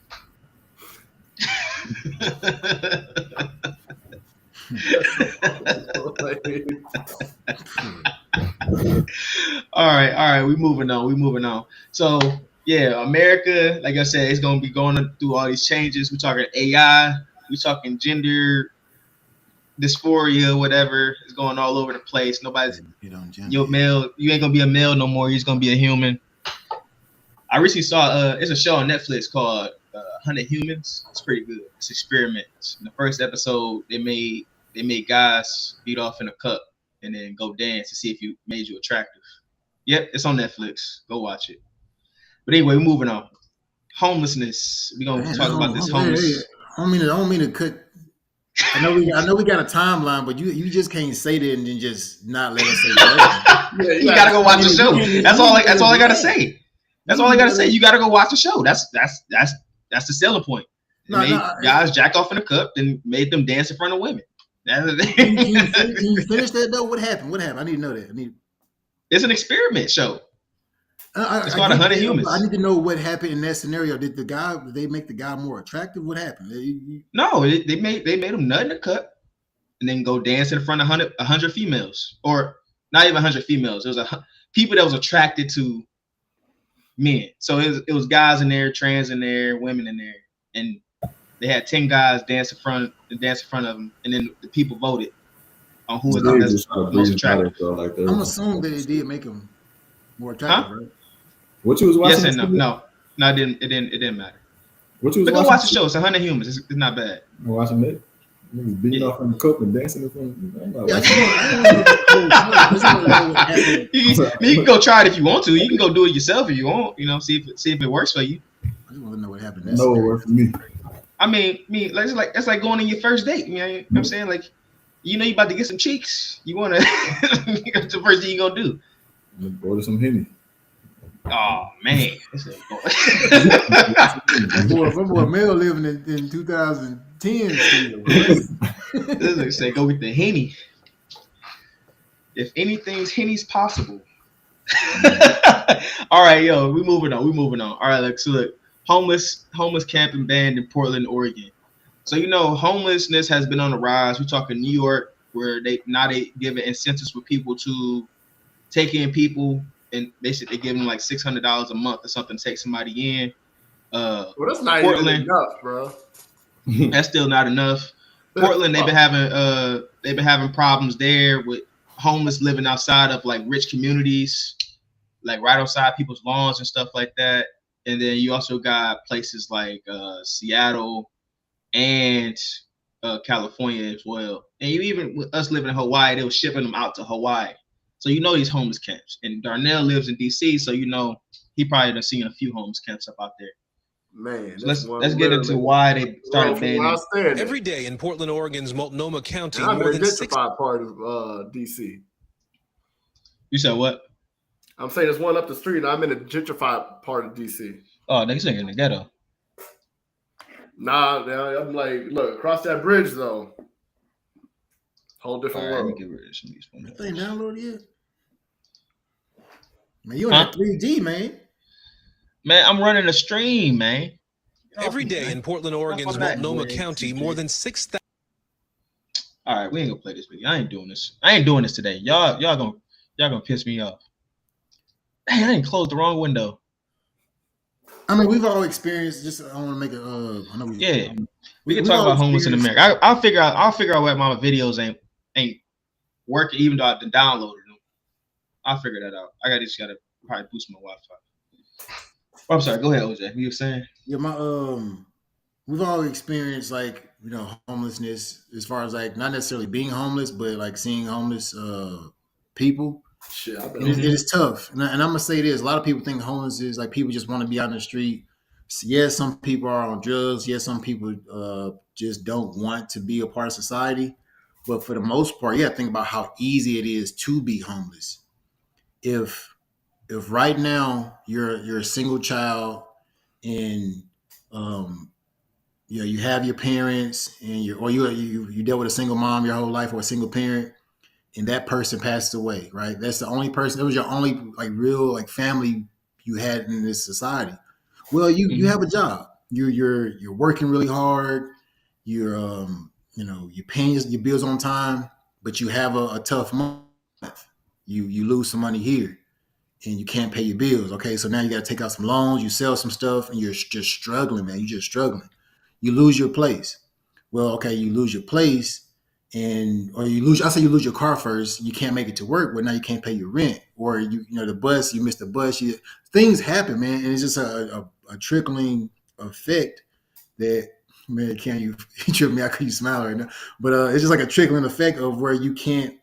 All right. We're moving on. So yeah, America, like I said, it's gonna be going through all these changes. We're talking AI, we're talking gender dysphoria, whatever is going all over the place. Nobody's your male. You ain't gonna be a male no more. You're just gonna be a human. I recently saw it's a show on Netflix called 100 Humans. It's pretty good. It's experiments. In the first episode, they made guys beat off in a cup and then go dance to see if you made you attractive. Yep, it's on Netflix. Go watch it. But anyway, we're moving on. Homelessness. We're gonna talk about this homeless. I don't mean to cut. I know we got a timeline, but you just can't say that and then just not let us say that. You gotta go watch the show. That's all I gotta say. That's all I gotta say. You gotta go watch the show. That's the selling point. Guys jacked off in a cup and made them dance in front of women. Can you finish that though? What happened? I need to know that. It's an experiment show. It's called 100 Humans. I need to know what happened in that scenario. Did they make the guy more attractive? What happened? No, they made him nut in a cup and then go dance in front of 100 females, or not even 100 females. It was people that was attracted to men. So it was guys in there, trans in there, women in there, and they had 10 guys dance in front of them, and then the people voted on who was the most attractive. I'm assuming that it did make them more attractive, right? What you was watching? Yes and no. No, it didn't matter. What you was but watching? Go watch the show. It's 100 humans. It's not bad. I'm watching it. Niggas beating off in the cup and dancing in front of you can go try it if you want to. You can go do it yourself if you want. You know, see if it works for you. I just want to know what happened. No, it worked for me. I mean, it's like going on your first date. You know what I'm saying? Like, you know, you about to get some cheeks. You want to. That's the first thing you gonna do. Order some Henny. Oh man, boy, Mel living in 2010 still. This say go with the Henny. If anything's Henny's possible. All right, yo, we moving on. All right, look, homeless camping banned in Portland, Oregon. So you know, homelessness has been on the rise. We're talking New York, where they giving incentives for people to take in people. And basically, they give them like $600 a month or something to take somebody in. Well, that's not Portland, even enough, bro. That's still not enough. Portland, they've been having problems there with homeless living outside of like rich communities, like right outside people's lawns and stuff like that. And then you also got places like Seattle and California as well. And even with us living in Hawaii, they were shipping them out to Hawaii. So you know these homeless camps. And Darnell lives in DC, so you know he probably done seen a few homeless camps up out there. Man, so let's get into why they started banning. Every day in Portland, Oregon's Multnomah County, I'm more in than the gentrified part of DC. You said what? I'm saying there's one up the street, and I'm in the gentrified part of DC. Oh, niggas in the ghetto. Nah, I'm like, look, across that bridge though. Whole different world. Let me get rid of some of these ones. They downloaded yet? Man, you on that 3G, man. Man, I'm running a stream, man. Every day in Portland, Oregon's Multnomah County, more than 6,000. All right, we ain't gonna play this video. I ain't doing this today. Y'all gonna piss me off. Dang, I didn't close the wrong window. I mean, we've all experienced. Just I want to make it. We can talk about homeless in America. I'll figure out why my videos ain't working, even though I've been downloading them. I'll figure that out. I just gotta probably boost my Wi-Fi. Oh, I'm sorry. Go ahead, OJ. You were saying? Yeah, we've all experienced like homelessness as far as like not necessarily being homeless, but like seeing homeless people. Shit, it is tough. And I'm gonna say this: a lot of people think homeless is like people just want to be out in the street. Yes, some people are on drugs. Yes, some people just don't want to be a part of society. But for the most part, think about how easy it is to be homeless. If right now you're a single child and you have your parents and you dealt with a single mom your whole life or a single parent, and that person passed away, right? That's the only person. That was your only like real like family you had in this society. Well, you have a job. You're working really hard. You're you're paying your bills on time, but you have a tough month. You lose some money here, and you can't pay your bills. Okay, so now you got to take out some loans. You sell some stuff, and you're just struggling, man. You're just struggling. You lose your place. Well, okay, you lose your place, or you lose your car first. You can't make it to work. Well, now you can't pay your rent, or the bus. You missed the bus. Things happen, man, and it's just a trickling effect that, man, you trip me out because you smile right now, but it's just like a trickling effect of where you can't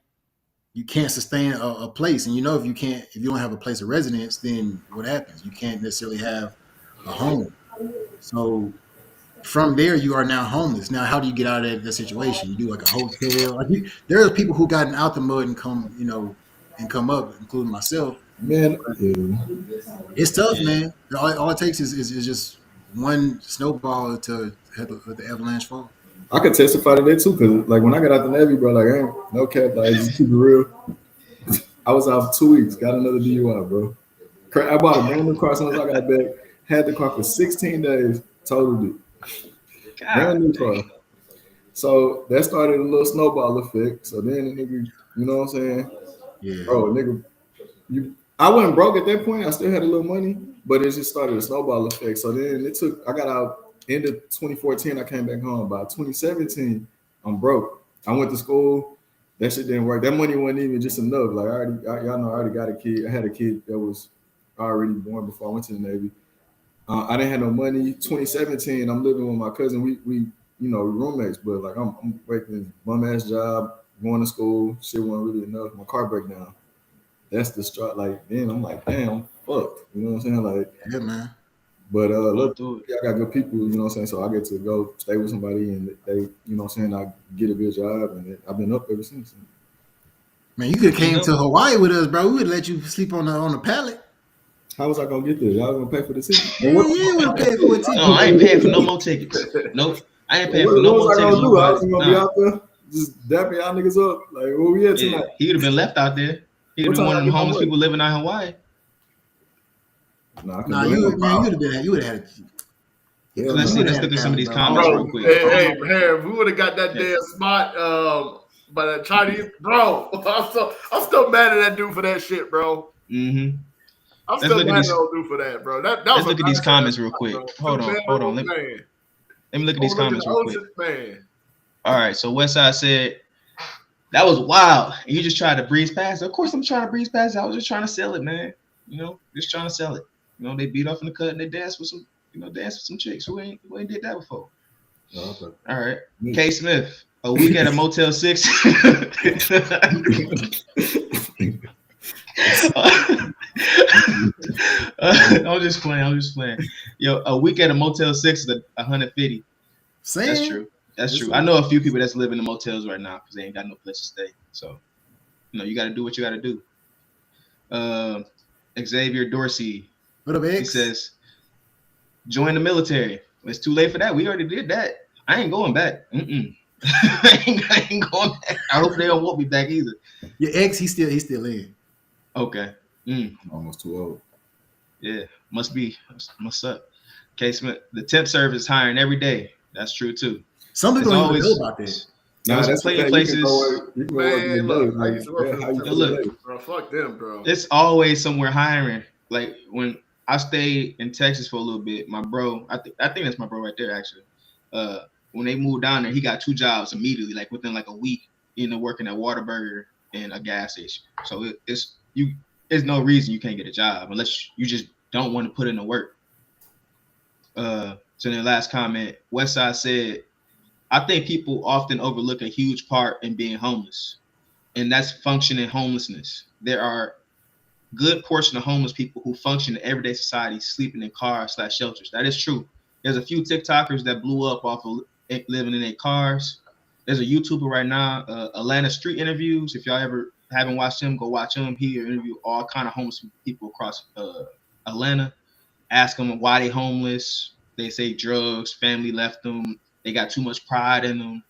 sustain a place. And if you don't have a place of residence, then what happens? You can't necessarily have a home. So from there, you are now homeless. Now, how do you get out of that situation? You do like a hotel. There are people who gotten out the mud and come up, including myself. Man, it's tough, man. All it takes is just one snowball to have the avalanche fall. I could testify to that too, because like when I got out the Navy, bro, like I ain't no cap, like just keep it real. I was out for 2 weeks, got another DUI, bro. I bought a brand new car as soon as I got back. Had the car for 16 days, totaled it. Brand new car. So that started a little snowball effect. So then the nigga, you know what I'm saying? Yeah. Bro, nigga, I wasn't broke at that point. I still had a little money, but it just started a snowball effect. So then I got out end of 2014. I came back home. By 2017, I'm broke. I went to school. That shit didn't work. That money wasn't even just enough. Like y'all know, I already got a kid. I had a kid that was already born before I went to the Navy. I didn't have no money. 2017, I'm living with my cousin. We roommates, but like I'm working bum ass job, going to school. Shit wasn't really enough. My car break down. That's the start. Like then I'm like, damn, fuck. You know what I'm saying? Like, Yeah, man. but look, I got good people. You know what I'm saying? So I get to go stay with somebody, and they, you know what I'm saying? I get a good job, and I've been up ever since. Man, you could have came to Hawaii with us, bro. We would let you sleep on the pallet. How was I gonna get there? Y'all gonna pay for the ticket? Yeah, you would have paid for a ticket. No, I ain't paying for no more tickets. Nope. I ain't paying for no more tickets. What was I gonna do? I was gonna be out there just dapping y'all niggas up. Like, where we at tonight? He would have been left out there. He'd have been one of the homeless people living out in Hawaii. Nah, you would have had. Yeah, let's look at some of these comments real quick. Hey, we would have got that damn spot by the Chinese, bro. I'm still mad at that dude for that shit, bro. Mm-hmm. I'm still mad at that dude for that, bro. Let's look at these comments real quick. Hold on. Let me look at these comments real quick. All right, so Westside said, that was wild. You just tried to breeze past it. Of course I'm trying to breeze past it. I was just trying to sell it, man. You know, just trying to sell it. You know, they beat off in the cut and they dance with some chicks who ain't did that before. Oh, okay. All right. K. Smith, a week at a Motel 6. I'm just playing. Yo, a week at a Motel 6 is 150. Same. That's true. I know a few people that's living in motels right now because they ain't got no place to stay. So, you got to do what you got to do. Xavier Dorsey. What up, X? He says, join the military. It's too late for that. We already did that. I ain't going back. I ain't going back. I hope they don't want me back either. Your ex, he's still in. Okay. Almost too old. Yeah, must suck. K. Smith, the temp service is hiring every day. That's true too. Some people don't even know about this. There's plenty of places. Bro, fuck them, bro. It's always somewhere hiring. Like when I stayed in Texas for a little bit, my bro, I think that's my bro right there actually. When they moved down there, he got 2 jobs immediately, like within like a week, working at Whataburger and a gas station. So there's no reason you can't get a job unless you just don't want to put in the work. So in the last comment, Westside said, I think people often overlook a huge part in being homeless, and that's functioning homelessness. There are good portion of homeless people who function in everyday society, sleeping in cars/shelters. That is true. There's a few TikTokers that blew up off of living in their cars. There's a YouTuber right now, Atlanta Street Interviews. If y'all ever haven't watched him, go watch him. He interview all kind of homeless people across Atlanta. Ask them why they homeless. They say drugs, family left them. They got too much pride in them.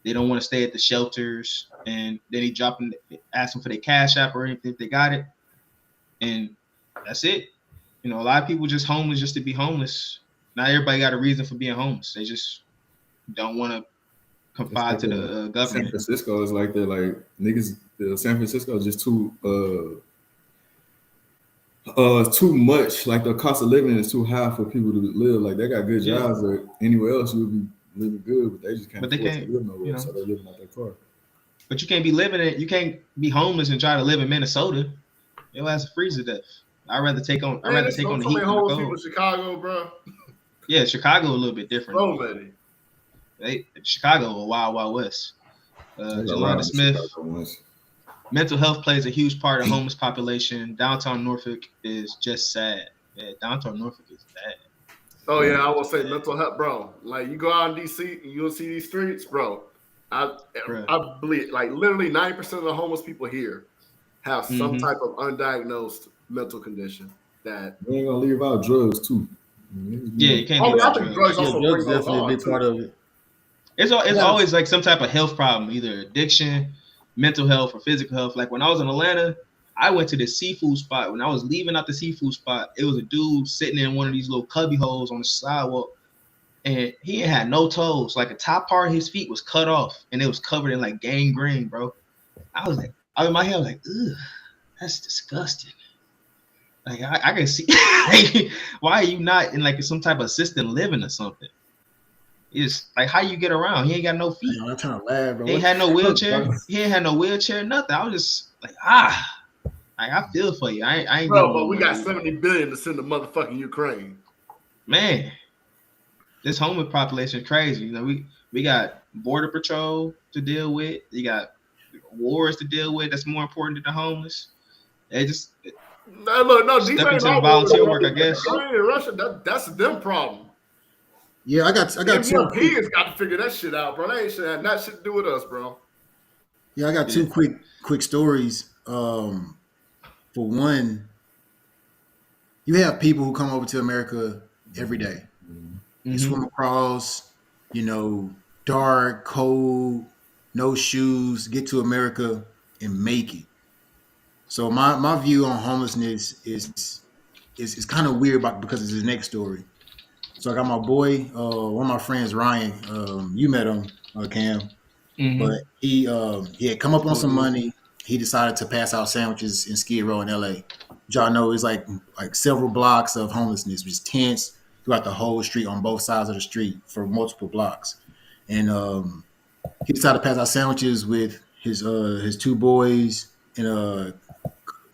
They don't want to stay at the shelters. And then he ask them for their cash app or anything if they got it. And that's it. A lot of people just homeless just to be homeless. Not everybody got a reason for being homeless. They just don't want to confide to the government. San Francisco is like that. Like niggas, San Francisco is just too much. Like the cost of living is too high for people to live. Like they got good jobs, but anywhere else you would be living good, but they just can't afford to live nowhere. So they're living out their car. But you can't be you can't be homeless and try to live in Minnesota. Your ass will freeze to death. I'd rather take on the heat. So many homeless people in Chicago, bro. Yeah, Chicago a little bit different. So many. Chicago a wild west. Jolanda Smith. Mental health plays a huge part of homeless population. Downtown Norfolk is just sad. Yeah, downtown Norfolk is bad. Oh yeah, I will say mental health, bro. Like you go out in DC and you'll see these streets, bro. I believe like literally 90% of the homeless people here have some type of undiagnosed mental condition that we ain't gonna leave out drugs too. Yeah, you can't leave out drugs. Drugs definitely a big part of it. It's always like some type of health problem, either addiction, mental health, or physical health. Like when I was in Atlanta, I went to this seafood spot. When I was leaving out the seafood spot, it was a dude sitting in one of these little cubby holes on the sidewalk, and he had no toes. Like the top part of his feet was cut off, and it was covered in like gangrene, bro. I was like, in my head, I was like, ugh, that's disgusting. Like I can see why are you not in like some type of assisted living or something? It's like how you get around. He ain't got no feet. I'm trying to laugh, bro. He ain't had no wheelchair. He ain't had no wheelchair, nothing. I was just like, like, I feel for you. I ain't bro, but we got 70 billion to send to motherfucking Ukraine. Man, this homeless population is crazy. You know, we got border patrol to deal with. You got wars to deal with. That's more important than the homeless. They just no, step into the volunteer work, I guess. Ukraine and Russia, that's them problem. Yeah, I got the Europeans got to figure that shit out, bro. That ain't shit had not shit to do with us, bro. Yeah, I got two quick stories. For one, you have people who come over to America every day. You swim across, dark, cold, no shoes, get to America and make it. So my view on homelessness is kind of weird because it's the next story. So I got my boy, one of my friends, Ryan. You met him, Cam. But he had come up on some money. He decided to pass out sandwiches in Skid Row in LA. Y'all know it's like several blocks of homelessness, which is tents throughout the whole street on both sides of the street for multiple blocks. And he decided to pass out sandwiches with his two boys and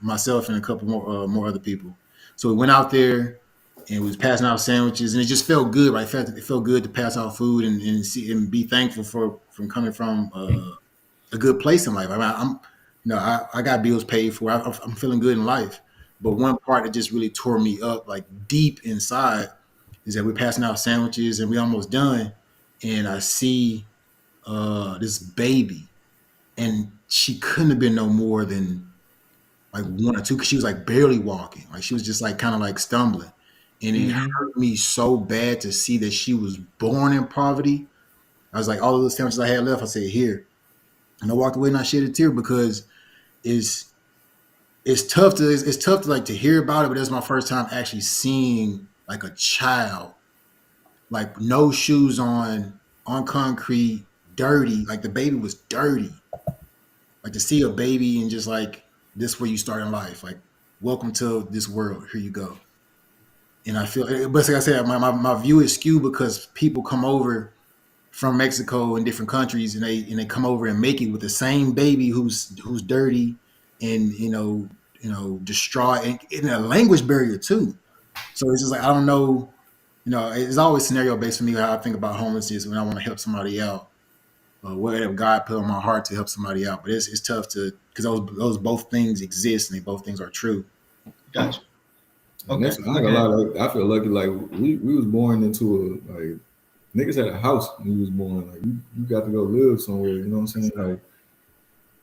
myself and a couple more other people. So we went out there and was passing out sandwiches, and it just felt good, right? It felt good to pass out food and see and be thankful from coming from a good place in life. I mean, I got bills paid for. I'm feeling good in life. But one part that just really tore me up, like deep inside, is that we're passing out sandwiches and we're almost done, and I see this baby, and she couldn't have been no more than like 1 or 2, because she was like barely walking, like she was just like kind of like stumbling. And it hurt me so bad to see that she was born in poverty. I was like, all of the sandwiches I had left, I said, here. And I walked away and I shed a tear because it's tough to like to hear about it, but that's my first time actually seeing like a child, like no shoes on concrete, dirty. Like the baby was dirty. Like to see a baby and just like, this is where you start in life. Like, welcome to this world. Here you go. And I feel, but like I said, my view is skewed because people come over from Mexico and different countries, and they come over and make it with the same baby who's dirty and distraught, and a language barrier too. So it's just like, I don't know, it's always scenario based for me how I think about homelessness when I want to help somebody out, whatever God put on my heart to help somebody out. But it's tough because those both things exist and both things are true. Gotcha. Okay. I ain't gonna lie, like, I feel lucky. Like we was born into niggas had a house when we was born. Like you got to go live somewhere. You know what I'm saying?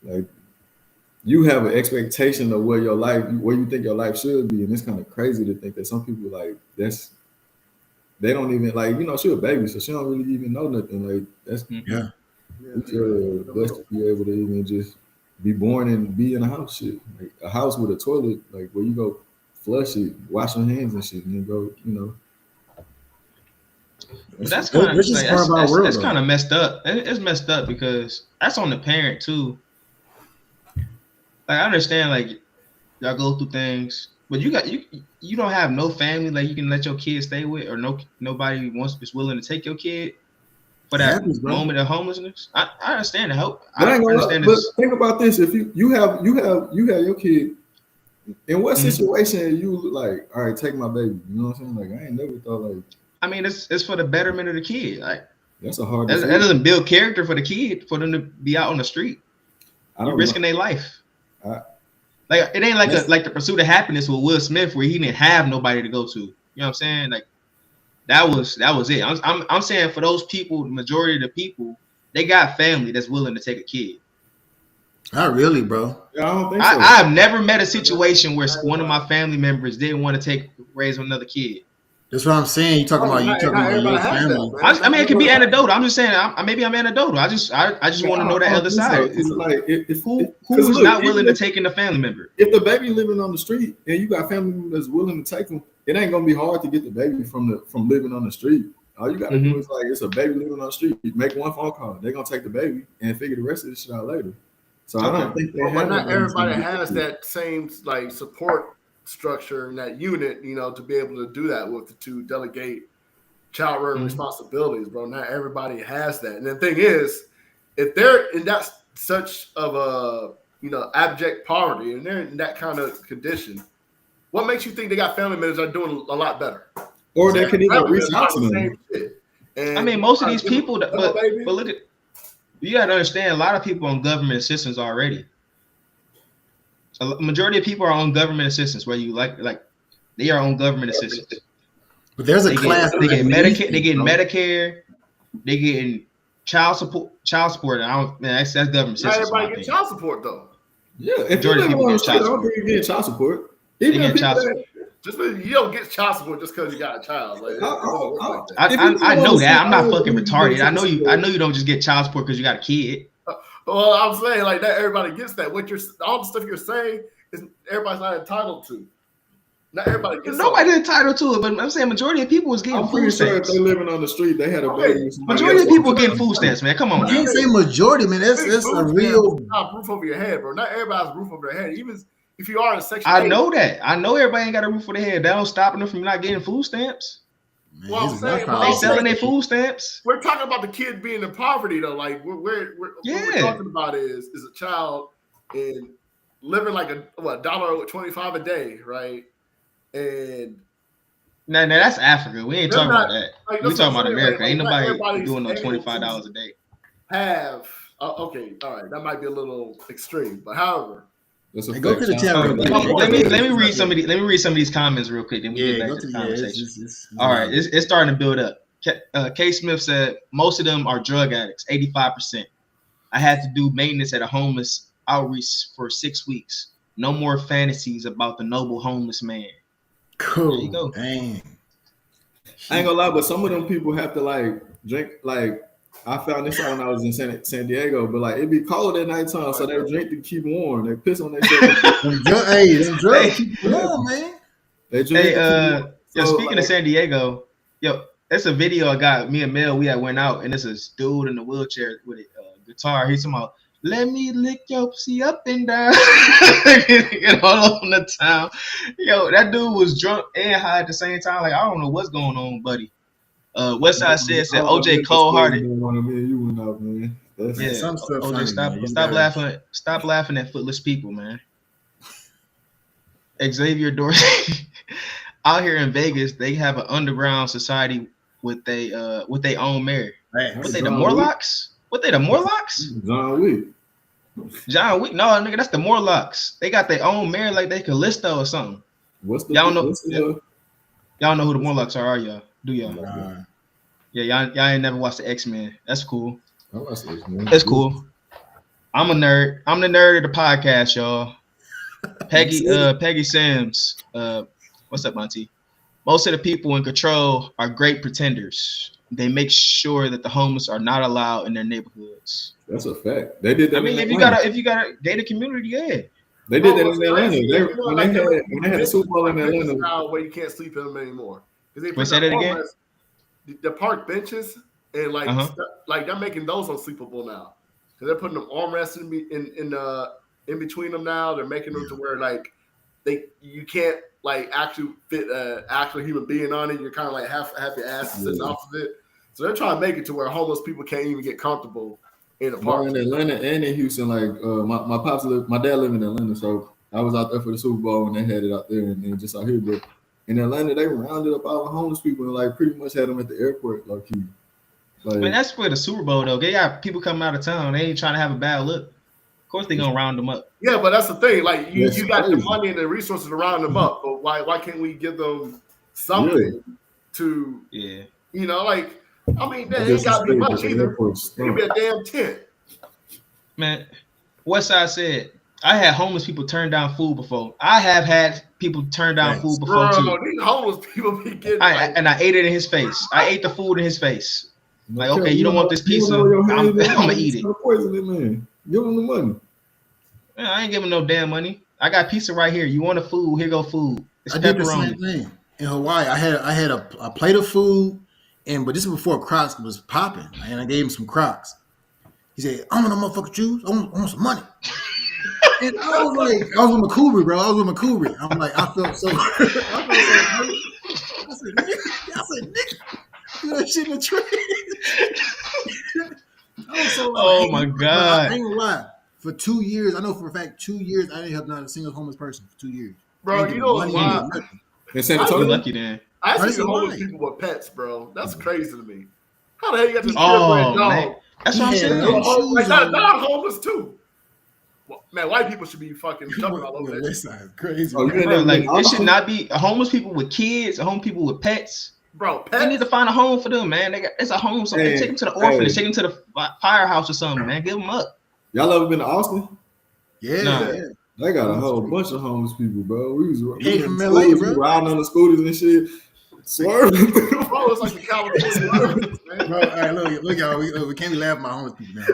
Like you have an expectation of where you think your life should be, and it's kind of crazy to think that some people they don't even she a baby, so she don't really even know nothing. Like that's blessed to be able to even just be born and be in a house. Shit, like a house with a toilet, like where you go flush it, wash your hands and shit, and then go, That's kind of that's kind of messed up. It's messed up because that's on the parent too. Like I understand, like y'all go through things, but you don't have no family like you can let your kid stay with, or nobody is willing to take your kid for that moment of homelessness. I understand the hope. But think about this: if you have your kid. In what situation you like, all right, take my baby? You know what I'm saying? Like I ain't never thought like. I mean, it's for the betterment of the kid. Like that's a hard. That doesn't build character for the kid for them to be out on the street. You're risking their life. Like it ain't like the Pursuit of Happiness with Will Smith where he didn't have nobody to go to. You know what I'm saying? Like that was it. I'm saying for those people, the majority of the people, they got family that's willing to take a kid. Not really, bro. Yeah, I don't think so. I've never met a situation where one of my family members didn't want to raise another kid. That's what I'm saying. You talking about your family. I mean, it could be anecdotal. I'm just saying. Maybe I'm anecdotal. I just want to know that other side. It's like who's not willing to take in the family member? If the baby living on the street and you got family members that's willing to take them, it ain't gonna be hard to get the baby from living on the street. All you gotta do is it's a baby living on the street. You make one phone call. They're gonna take the baby and figure the rest of this shit out later. So I don't think not everybody has that same like support structure and that unit, to be able to do that to delegate child rearing responsibilities, bro. Not everybody has that. And the thing is, if they're in that such of a abject poverty and they're in that kind of condition, what makes you think they got family members that are doing a lot better? Or they can even reach out to them. I mean, most of these people, but look at, you got to understand, a lot of people on government assistance already. A majority of people are on government assistance, whether you like they are on government assistance. But there's a class. They get Medicare. They get Medicare. They getting child support. That's government assistance. Not everybody get child support though. Yeah, if majority of people get child support. I don't think you get child support. Even they get child support. Just you don't get child support just because you got a child. I know that. I'm not fucking retarded. I know you don't just get child support because you got a kid. Well, I'm saying like that. Everybody gets that. All the stuff you're saying is everybody's not entitled to. Not everybody gets. Nobody's entitled to it, but I'm saying majority of people is getting food stamps. If they living on the street, they had a baby. Majority of people getting food stamps, man. Come on. You didn't say majority, man. That's a real roof over your head, bro. Not everybody has a roof over their head. Even if you are in Section 8. I know that. I know everybody ain't got a roof over their head. That don't stop them from not getting food stamps. Man, well, I'm saying, they selling their food stamps. We're talking about the kid being in poverty, though. Like what we're talking about is a child in living like $1.25 a day, right? And now that's Africa. We ain't talking about that. Like, we talking about America. Like, ain't nobody doing no $25 a day. Okay, all right. That might be a little extreme, but however. Go to the chat. Let me read some of these comments real quick. Then we get back to the conversation. All right, it's starting to build up. K. Smith said most of them are drug addicts, 85%. I had to do maintenance at a homeless outreach for 6 weeks. No more fantasies about the noble homeless man. Cool. There you go. Dang. I ain't gonna lie, but some of them people have to drink I found this out when I was in San Diego, but it'd be cold at nighttime, so they drink to keep warm. They piss on themselves. Them drugs keep warm, man. They drink. Speaking of San Diego, that's a video I got. Me and Mel, we had went out, and it's a dude in a wheelchair with a guitar. He's talking about, "Let me lick your pussy up and down," all over the town. That dude was drunk and high at the same time. I don't know what's going on, buddy. Westside said OJ cold hearted. Yeah, some stuff. OJ, stop laughing. Stop laughing at footless people, man. Xavier Dorsey. Out here in Vegas, they have an underground society with their own mayor. What they the Morlocks? What they the Morlocks? John Wick. No, nigga, that's the Morlocks. They got their own mayor like they Callisto or something. Y'all know who the Morlocks are y'all? Do y'all? Yeah, y'all ain't never watched the X-Men. That's cool. I watched the X-Men. That's cool. I'm a nerd. I'm the nerd of the podcast, y'all. Peggy Sims. What's up, Monty? Most of the people in control are great pretenders. They make sure that the homeless are not allowed in their neighborhoods. That's a fact. They did that. I mean, if you got a gated community, yeah. They did that in Atlanta. When they had a Super Bowl in Atlanta, now where you can't sleep in them anymore. Wait, say that again. The park benches and they're making those unsleepable now. Because they're putting them armrests in between them now. They're making them to where you can't actually fit an actual human being on it. You're kind of half your ass sitting off of it. So they're trying to make it to where homeless people can't even get comfortable in the park. In Atlanta and in Houston, my dad lived in Atlanta, so I was out there for the Super Bowl when they had it out there, and then just out here. But in Atlanta, they rounded up all the homeless people and pretty much had them at the airport, low key. Man, that's for the Super Bowl though. They got people coming out of town. They ain't trying to have a bad look. Of course, they gonna round them up. Yeah, but that's the thing. You got the money and the resources to round them up, but why can't we give them something to? Yeah. I mean, they ain't got to be much either. It could be a damn tent. Man, Westside said, I had homeless people turn down food before. I have had people turn down food before too. These homeless people be getting. And I ate it in his face. I ate the food in his face. Okay, you don't want this pizza? I'm gonna eat it. Poison it, man. Give him the money. Man, I ain't giving no damn money. I got pizza right here. You want a food? Here go food. It's I did the same thing in Hawaii. I had a plate of food, but this is before Crocs was popping, and I gave him some Crocs. He said, "I'm gonna motherfucking choose. I want some money." And I was like, I was with Makubi, bro. I was with Makubi. I'm like, I felt so. I said, nigga, do that shit in the trash. I was so like, Oh my God. I ain't gonna lie. For 2 years, I know for a fact, 2 years, I didn't help not a single homeless person for 2 years. Bro, you know what's wild? In San You're Antonio? lucky then. I see homeless people with pets, bro. That's crazy to me. How the hell you got this purebred dog? Man. That's what I'm saying. Like that dog homeless too. Well, man, white people should be fucking jumping all over that. This is crazy. Oh, Bro, like it should not be homeless people with kids, homeless people with pets. Bro, They need to find a home for them, man. It's a home. So take them to the orphanage, take them to the firehouse or something, man. Give them up. Y'all ever been to Austin? Yeah. Nah. They got a whole bunch of homeless people, bro. We was from LA, bro. riding on the scooters and shit, swerving. Bro, it's like the California. Bro, all right, look, y'all. We can't be laughing at my homeless people now.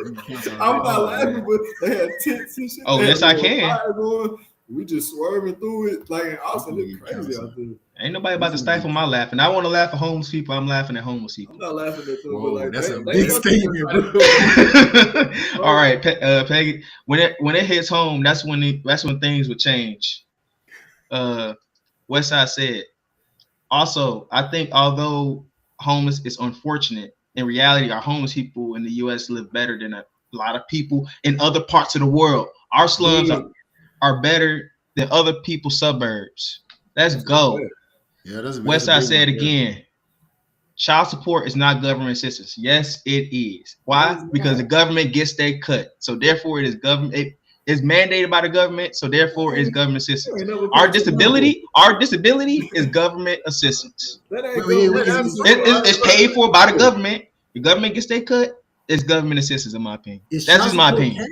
I'm not laughing, but they had tents and shit. Oh, yes, I can. We just swerving through it like in Austin. It's crazy out there. Ain't nobody about to stifle my laughing. I want to laugh at homeless people. I'm laughing at homeless people. I'm not laughing at them, Whoa, but like that's a they big statement, bro. All right, Peggy. When it hits home, that's when things would change. Westside said. Also, I think although homeless is unfortunate, in reality, our homeless people in the U.S. live better than a lot of people in other parts of the world. Our slums are better than other people's suburbs. Let's go. Yeah, that's Westside said again. Child support is not government assistance. Yes, it is. Why? Because the government gets their cut. So therefore, it is government. It is mandated by the government. So therefore, it's government assistance. Our disability is government assistance. It's paid for by the government. The government gets their cut. It's government assistance, in my opinion. That's just my opinion.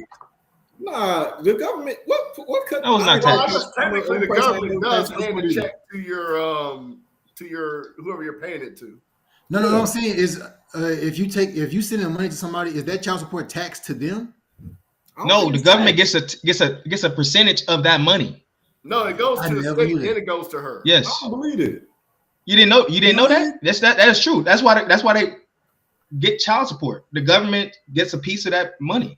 Nah, the government. What cut? No, it's not tax. Technically, the government does hand a check to your whoever you're paying it to. No. What I'm saying is, if you send money to somebody, is that child support tax to them? No, the government gets a percentage of that money. No, it goes to the state, then it goes to her. Yes. I don't believe it. You didn't know that? That is true. That's why they get child support. The government gets a piece of that money.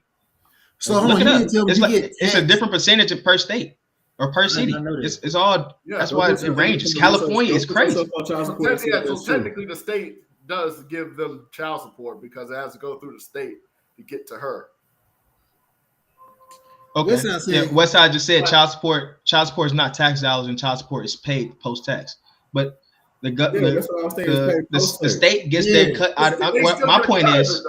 So look it up. It's a different percentage per state or per city. It's all. Yeah, that's why it ranges. California is crazy. So technically, the state does give them child support because it has to go through the state to get to her. Okay. Westside just said child support is not tax dollars, and child support is paid post tax. But the state gets their cut. My point is,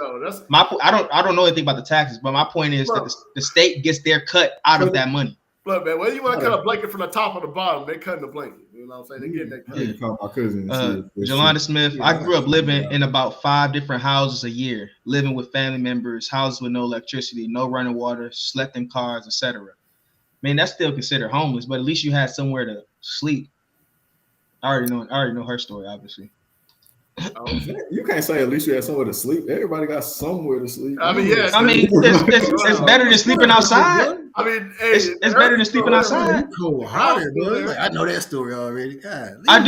I don't know anything about the taxes, but my point is that the state gets their cut out of that money. Look, man, whether you want to cut a blanket from the top or the bottom, they cutting the blanket. You know what I'm saying? They getting that cut. I call my cousin. Jolanda Smith. I grew up living in about 5 different houses a year, living with family members, houses with no electricity, no running water, slept in cars, etc. I mean, that's still considered homeless, but at least you had somewhere to sleep. I already know her story, obviously. You can't say at least you had somewhere to sleep. Everybody got somewhere to sleep. I mean, yeah. It's better than sleeping outside. I mean, hey, it's better than sleeping outside. I know that story already. God, I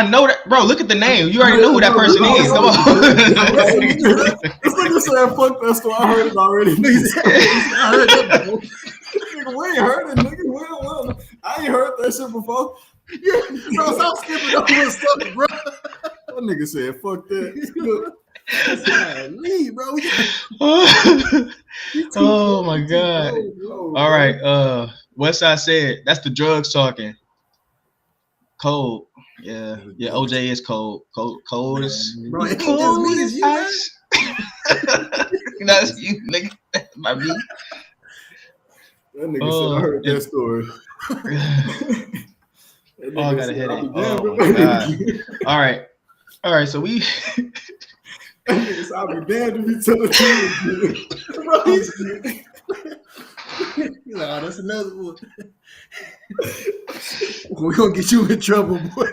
know that, bro. Look at the name. You already know who that person is. Come on. This nigga said, "Fuck that story." I heard it already. I heard it. We ain't heard it, nigga. I ain't heard that shit before. Yeah, bro, stop skipping over stuff, bro. That nigga said, "Fuck that." Leave, bro. Oh my god! All right, Westside said that's the drugs talking. Cold, yeah. OJ is cold. Cold is. Bro, it ain't just me, it's you, ice. No, it's you, nigga. That's my me. That nigga said, "I heard that story." I got a headache. Oh my god! All right. So we. I'll be damned if you tell the truth. Like, that's another one. We're gonna get you in trouble, boy.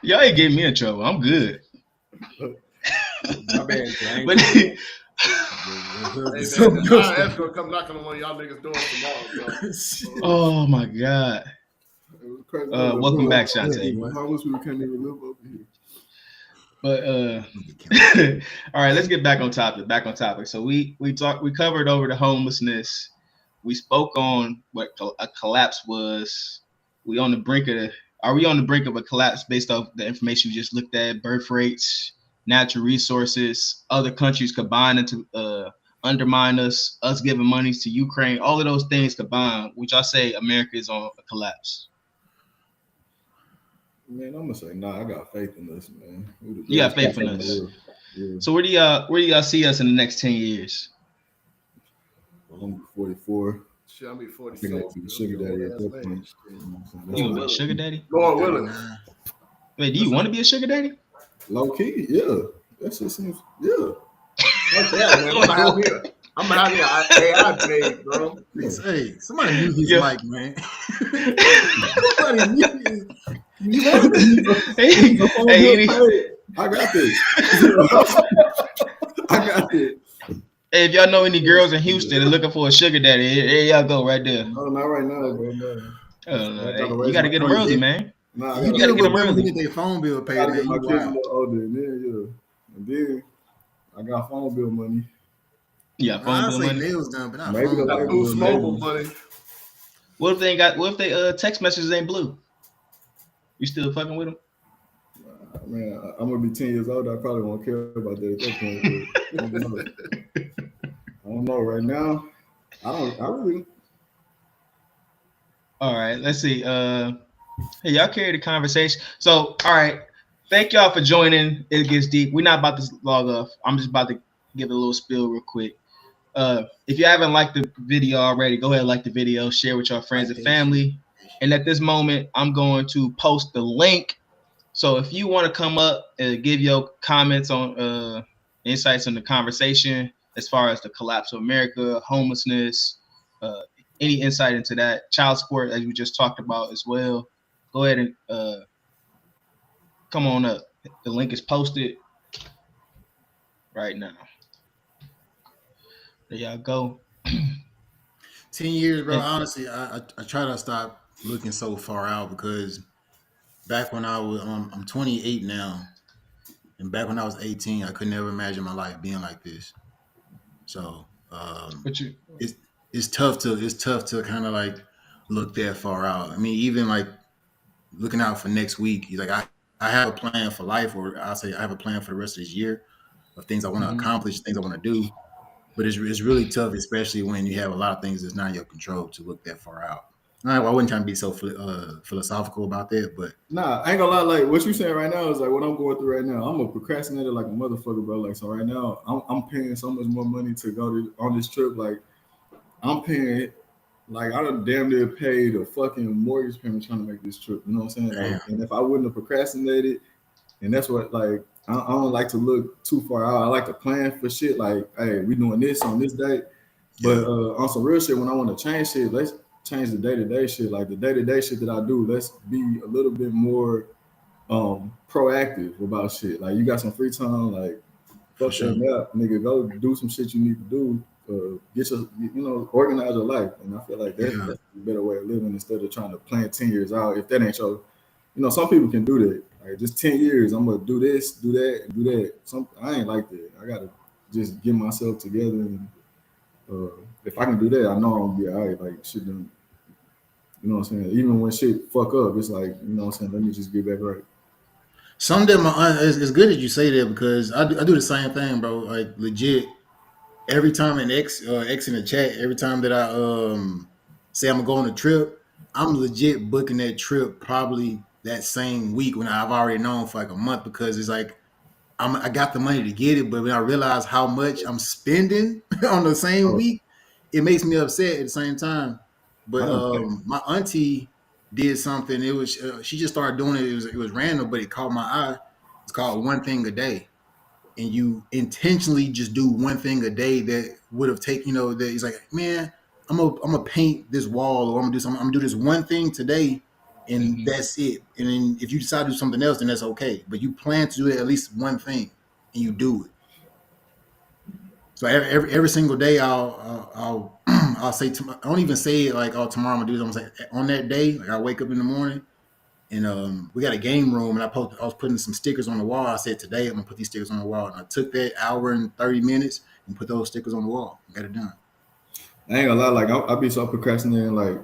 Y'all ain't getting me in trouble. I'm good. My bad. Hey, man, I'm gonna come knocking on one of y'all niggas' doors tomorrow. Oh my god. Welcome back, Shante. How much we can't even live over here. But all right, let's get back on topic. So we covered over the homelessness. we spoke on what a collapse was. We on the brink of are we on the brink of a collapse based off the information we just looked at? Birth rates, natural resources, other countries combining to undermine us giving money to Ukraine, all of those things combined, which I say America is on a collapse. Man, I'm gonna say nah. I got faith in this, man. You got faith in us. Yeah. So where do y'all see us in the next 10 years? I'm 44. Shit, I'll be I 46. think I'm gonna be a sugar daddy at that point. You gonna be a sugar daddy? Lord willing. Wait, do you want to be a sugar daddy? Low key, yeah. That shit seems, yeah. Yeah, man. I'm gonna have me an AI babe, bro. Hey, somebody mute his Yeah. mic, man. Somebody mute his. I got this. I got this. Hey, if y'all know any girls in Houston that are looking for a sugar daddy, there y'all go right there. No, not right now, bro. No. You gotta get them early, man. Nah, You gotta get them remember early. who get their phone bill paid. gotta get Man, my you kids a wild. little older, and then I got phone bill money. Yeah, I phone bill say money. nails done, but not Maybe phone the Got bill. Boost Mobile money. What if they text messages ain't blue? You still fucking with them? Man, I'm gonna be 10 years old. I probably won't care about that at that point. I don't know. Right now, I really. All right, let's see. Hey, y'all carry the conversation. So, all right, thank y'all for joining. It gets deep. We're not about to log off. I'm just about to give it a little spill real quick. If you haven't liked the video already, go ahead and like the video, share with your friends and family. And at this moment, I'm going to post the link. So if you want to come up and give your comments on insights on the conversation as far as the collapse of America, homelessness, any insight into that, child support, as we just talked about as well, go ahead and come on up. The link is posted right now. There y'all go. 10 years, bro. Honestly, I try to stop looking so far out because back when I was, I'm 28 now, and back when I was 18, I could never imagine my life being like this. So it's tough to kind of like look that far out. I mean, even like looking out for next week, like I have a plan for life, or I'll say I have a plan for the rest of this year of things I want to accomplish, things I want to do. But it's really tough, especially when you have a lot of things that's not in your control to look that far out. I wasn't trying to be so philosophical about that, but Nah, I ain't gonna lie. Like what you saying right now is like what I'm going through right now. I'm a procrastinator like a motherfucker, bro. Like so, right now I'm paying so much more money to go on this trip. Like I'm paying, like I done damn near paid a fucking mortgage payment trying to make this trip. You know what I'm saying? Like, and if I wouldn't have procrastinated, and that's what like. I don't like to look too far out. I like to plan for shit like, hey, we doing this on this date. But on some real shit, when I want to change shit, let's change the day-to-day shit. Like the day-to-day shit that I do, let's be a little bit more proactive about shit. Like you got some free time, like fuck that up, nigga. Go do some shit you need to do. Get your, organize your life. And I feel like that's a better way of living instead of trying to plan 10 years out. If that ain't your, some people can do that. Like just 10 years, I'm gonna do this, do that, and do that. I ain't like that. I gotta just get myself together, and if I can do that, I know I'm gonna be all right. Like shit done, you know what I'm saying? Even when shit fuck up, it's like, you know what I'm saying? Let me just get back right. Some of them it's good that you say that because I do the same thing, bro. Like legit, every time an X in the chat, every time that I say I'm gonna go on a trip, I'm legit booking that trip probably that same week when I've already known for like a month because it's like I got the money to get it, but when I realize how much I'm spending on the same week, it makes me upset at the same time. But my auntie did something. It was she just started doing it. It was random, but it caught my eye. It's called one thing a day, and you intentionally just do one thing a day that would have taken. That he's like, man, I'm gonna paint this wall, or I'm gonna do something. I'm gonna do this one thing today. And that's it. And then if you decide to do something else, then that's okay. But you plan to do at least one thing, and you do it. So every single day, I'll say I don't even say it like, oh, tomorrow I'm gonna do this. I'm gonna say on that day, like I wake up in the morning, and we got a game room, and I was putting some stickers on the wall. I said today I'm gonna put these stickers on the wall, and I took that hour and 30 minutes and put those stickers on the wall. Got it done. I ain't gonna lie, like I be so procrastinating, like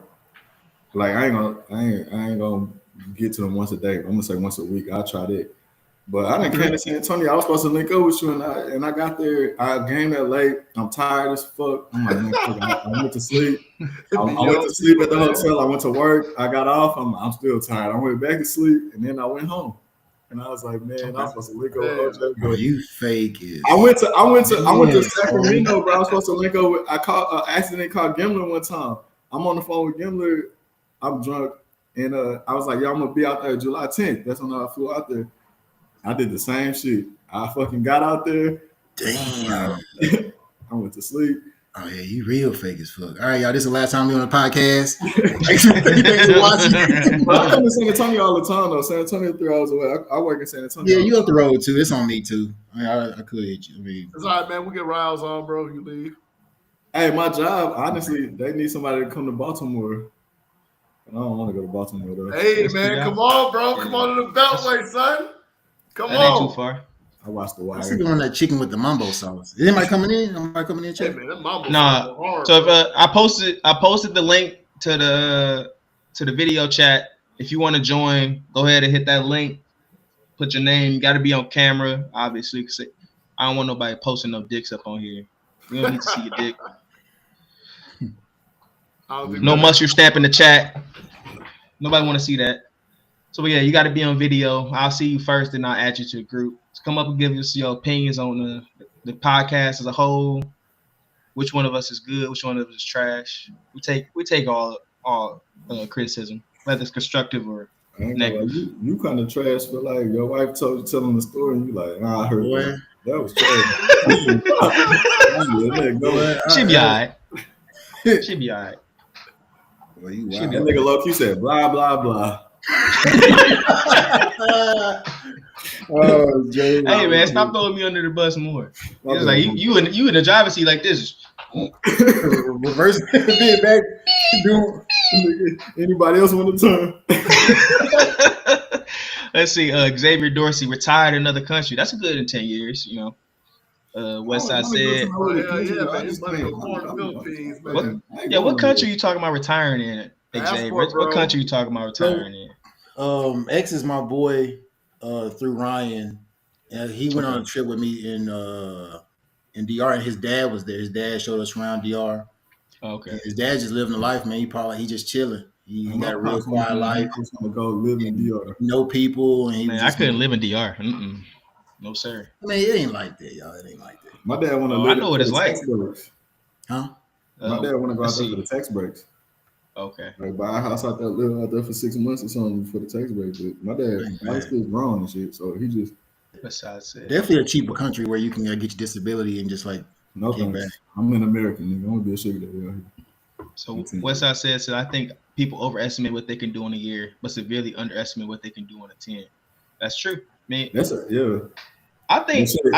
I ain't gonna get to them once a day. I'm gonna say once a week. I'll try that. But I didn't came to San Antonio. I was supposed to link up with you, and I got there. I came that late. I'm tired as fuck. I'm like, man, fuck, I went to sleep. I went to sleep at the hotel. I went to work. I got off. I'm still tired. I went back to sleep, and then I went home. And I was like, man, I was supposed to link up with OJ. Bro, you fake it. I went to Sacramento, bro. I was supposed to link up with. I accidentally called Gimler one time. I'm on the phone with Gimler. I'm drunk, and I was like, yo, I'm gonna be out there July 10th. That's when I flew out there. I did the same shit. I fucking got out there. Damn. I went to sleep. Oh yeah, you real fake as fuck. All right, y'all. This is the last time we on the podcast. Thanks for watching. But I come to San Antonio all the time though. San Antonio 3 hours away. I work in San Antonio. Yeah, you up the road too. It's on me too. I could hit you. I mean, It's all right, man. We get Riles on, bro. You leave. Hey, my job, honestly, they need somebody to come to Baltimore. I don't want to go to Baltimore though. Hey, man, come on, bro. Come on to the Beltway, son. Come That on. ain't too far. I watched The I Wire. see doing that chicken with the mumbo sauce. Is anybody coming in? Anybody coming in? Hey, Check. man, that mama Nah. hard, So if bro. I posted the link to the video chat. If you want to join, go ahead and hit that link. Put your name. You got to be on camera, obviously. 'Cause I don't want nobody posting no dicks up on here. We don't need to see your dick. I don't think No that- mustard stamp in the chat. Nobody want to see that. So yeah, you got to be on video. I'll see you first, then I'll add you to the group. So come up and give us your opinions on the podcast as a whole. Which one of us is good? Which one of us is trash? We take all criticism, whether it's constructive or I ain't gonna lie, negative. you kind of trash, but like your wife told you telling the story, and you like, nah, I heard Boy. that. That was trash. She be alright. She be alright. Well, you She That be wild. nigga low key said blah blah blah. Oh, Jay. Hey man, stop throwing me under the bus more. It's My like bad. you in the driver's seat like this. Reverse being back. Anybody else want to turn? Let's see. Xavier Dorsey retired in another country. That's good in 10 years. You know. Westside said. Oh, yeah, man. His money go far in the Philippines, man. What country you talking about retiring in? Xavier, Passport, what bro. country you talking about retiring in? X is my boy through Ryan. He went on a trip with me in DR, and his dad was there. His dad showed us around DR. Okay. His dad just living the life, man. He just chilling. He got a real quiet life. I just want to go live in DR. No people, and he Man, was I just, couldn't live in DR. Mm-mm. No sir. I mean, it ain't like that, y'all. It ain't like that, My dad want to Oh, live. I know what it's for the like. tax breaks. huh? My dad want to go out let's there see. for the tax breaks. Okay. Like buy a house out there, live out there for 6 months or something for the tax break. But my dad, Right. he's still grown and shit, so he just Westside said. Definitely a cheaper country where you can get your disability and just like no Came thanks. back. I'm an American nigga. I'm gonna be a sugar daddy out here. So Westside said, so I think people overestimate what they can do in a year, but severely underestimate what they can do in a 10. That's true. I mean, That's a yeah. I think Yes, sir.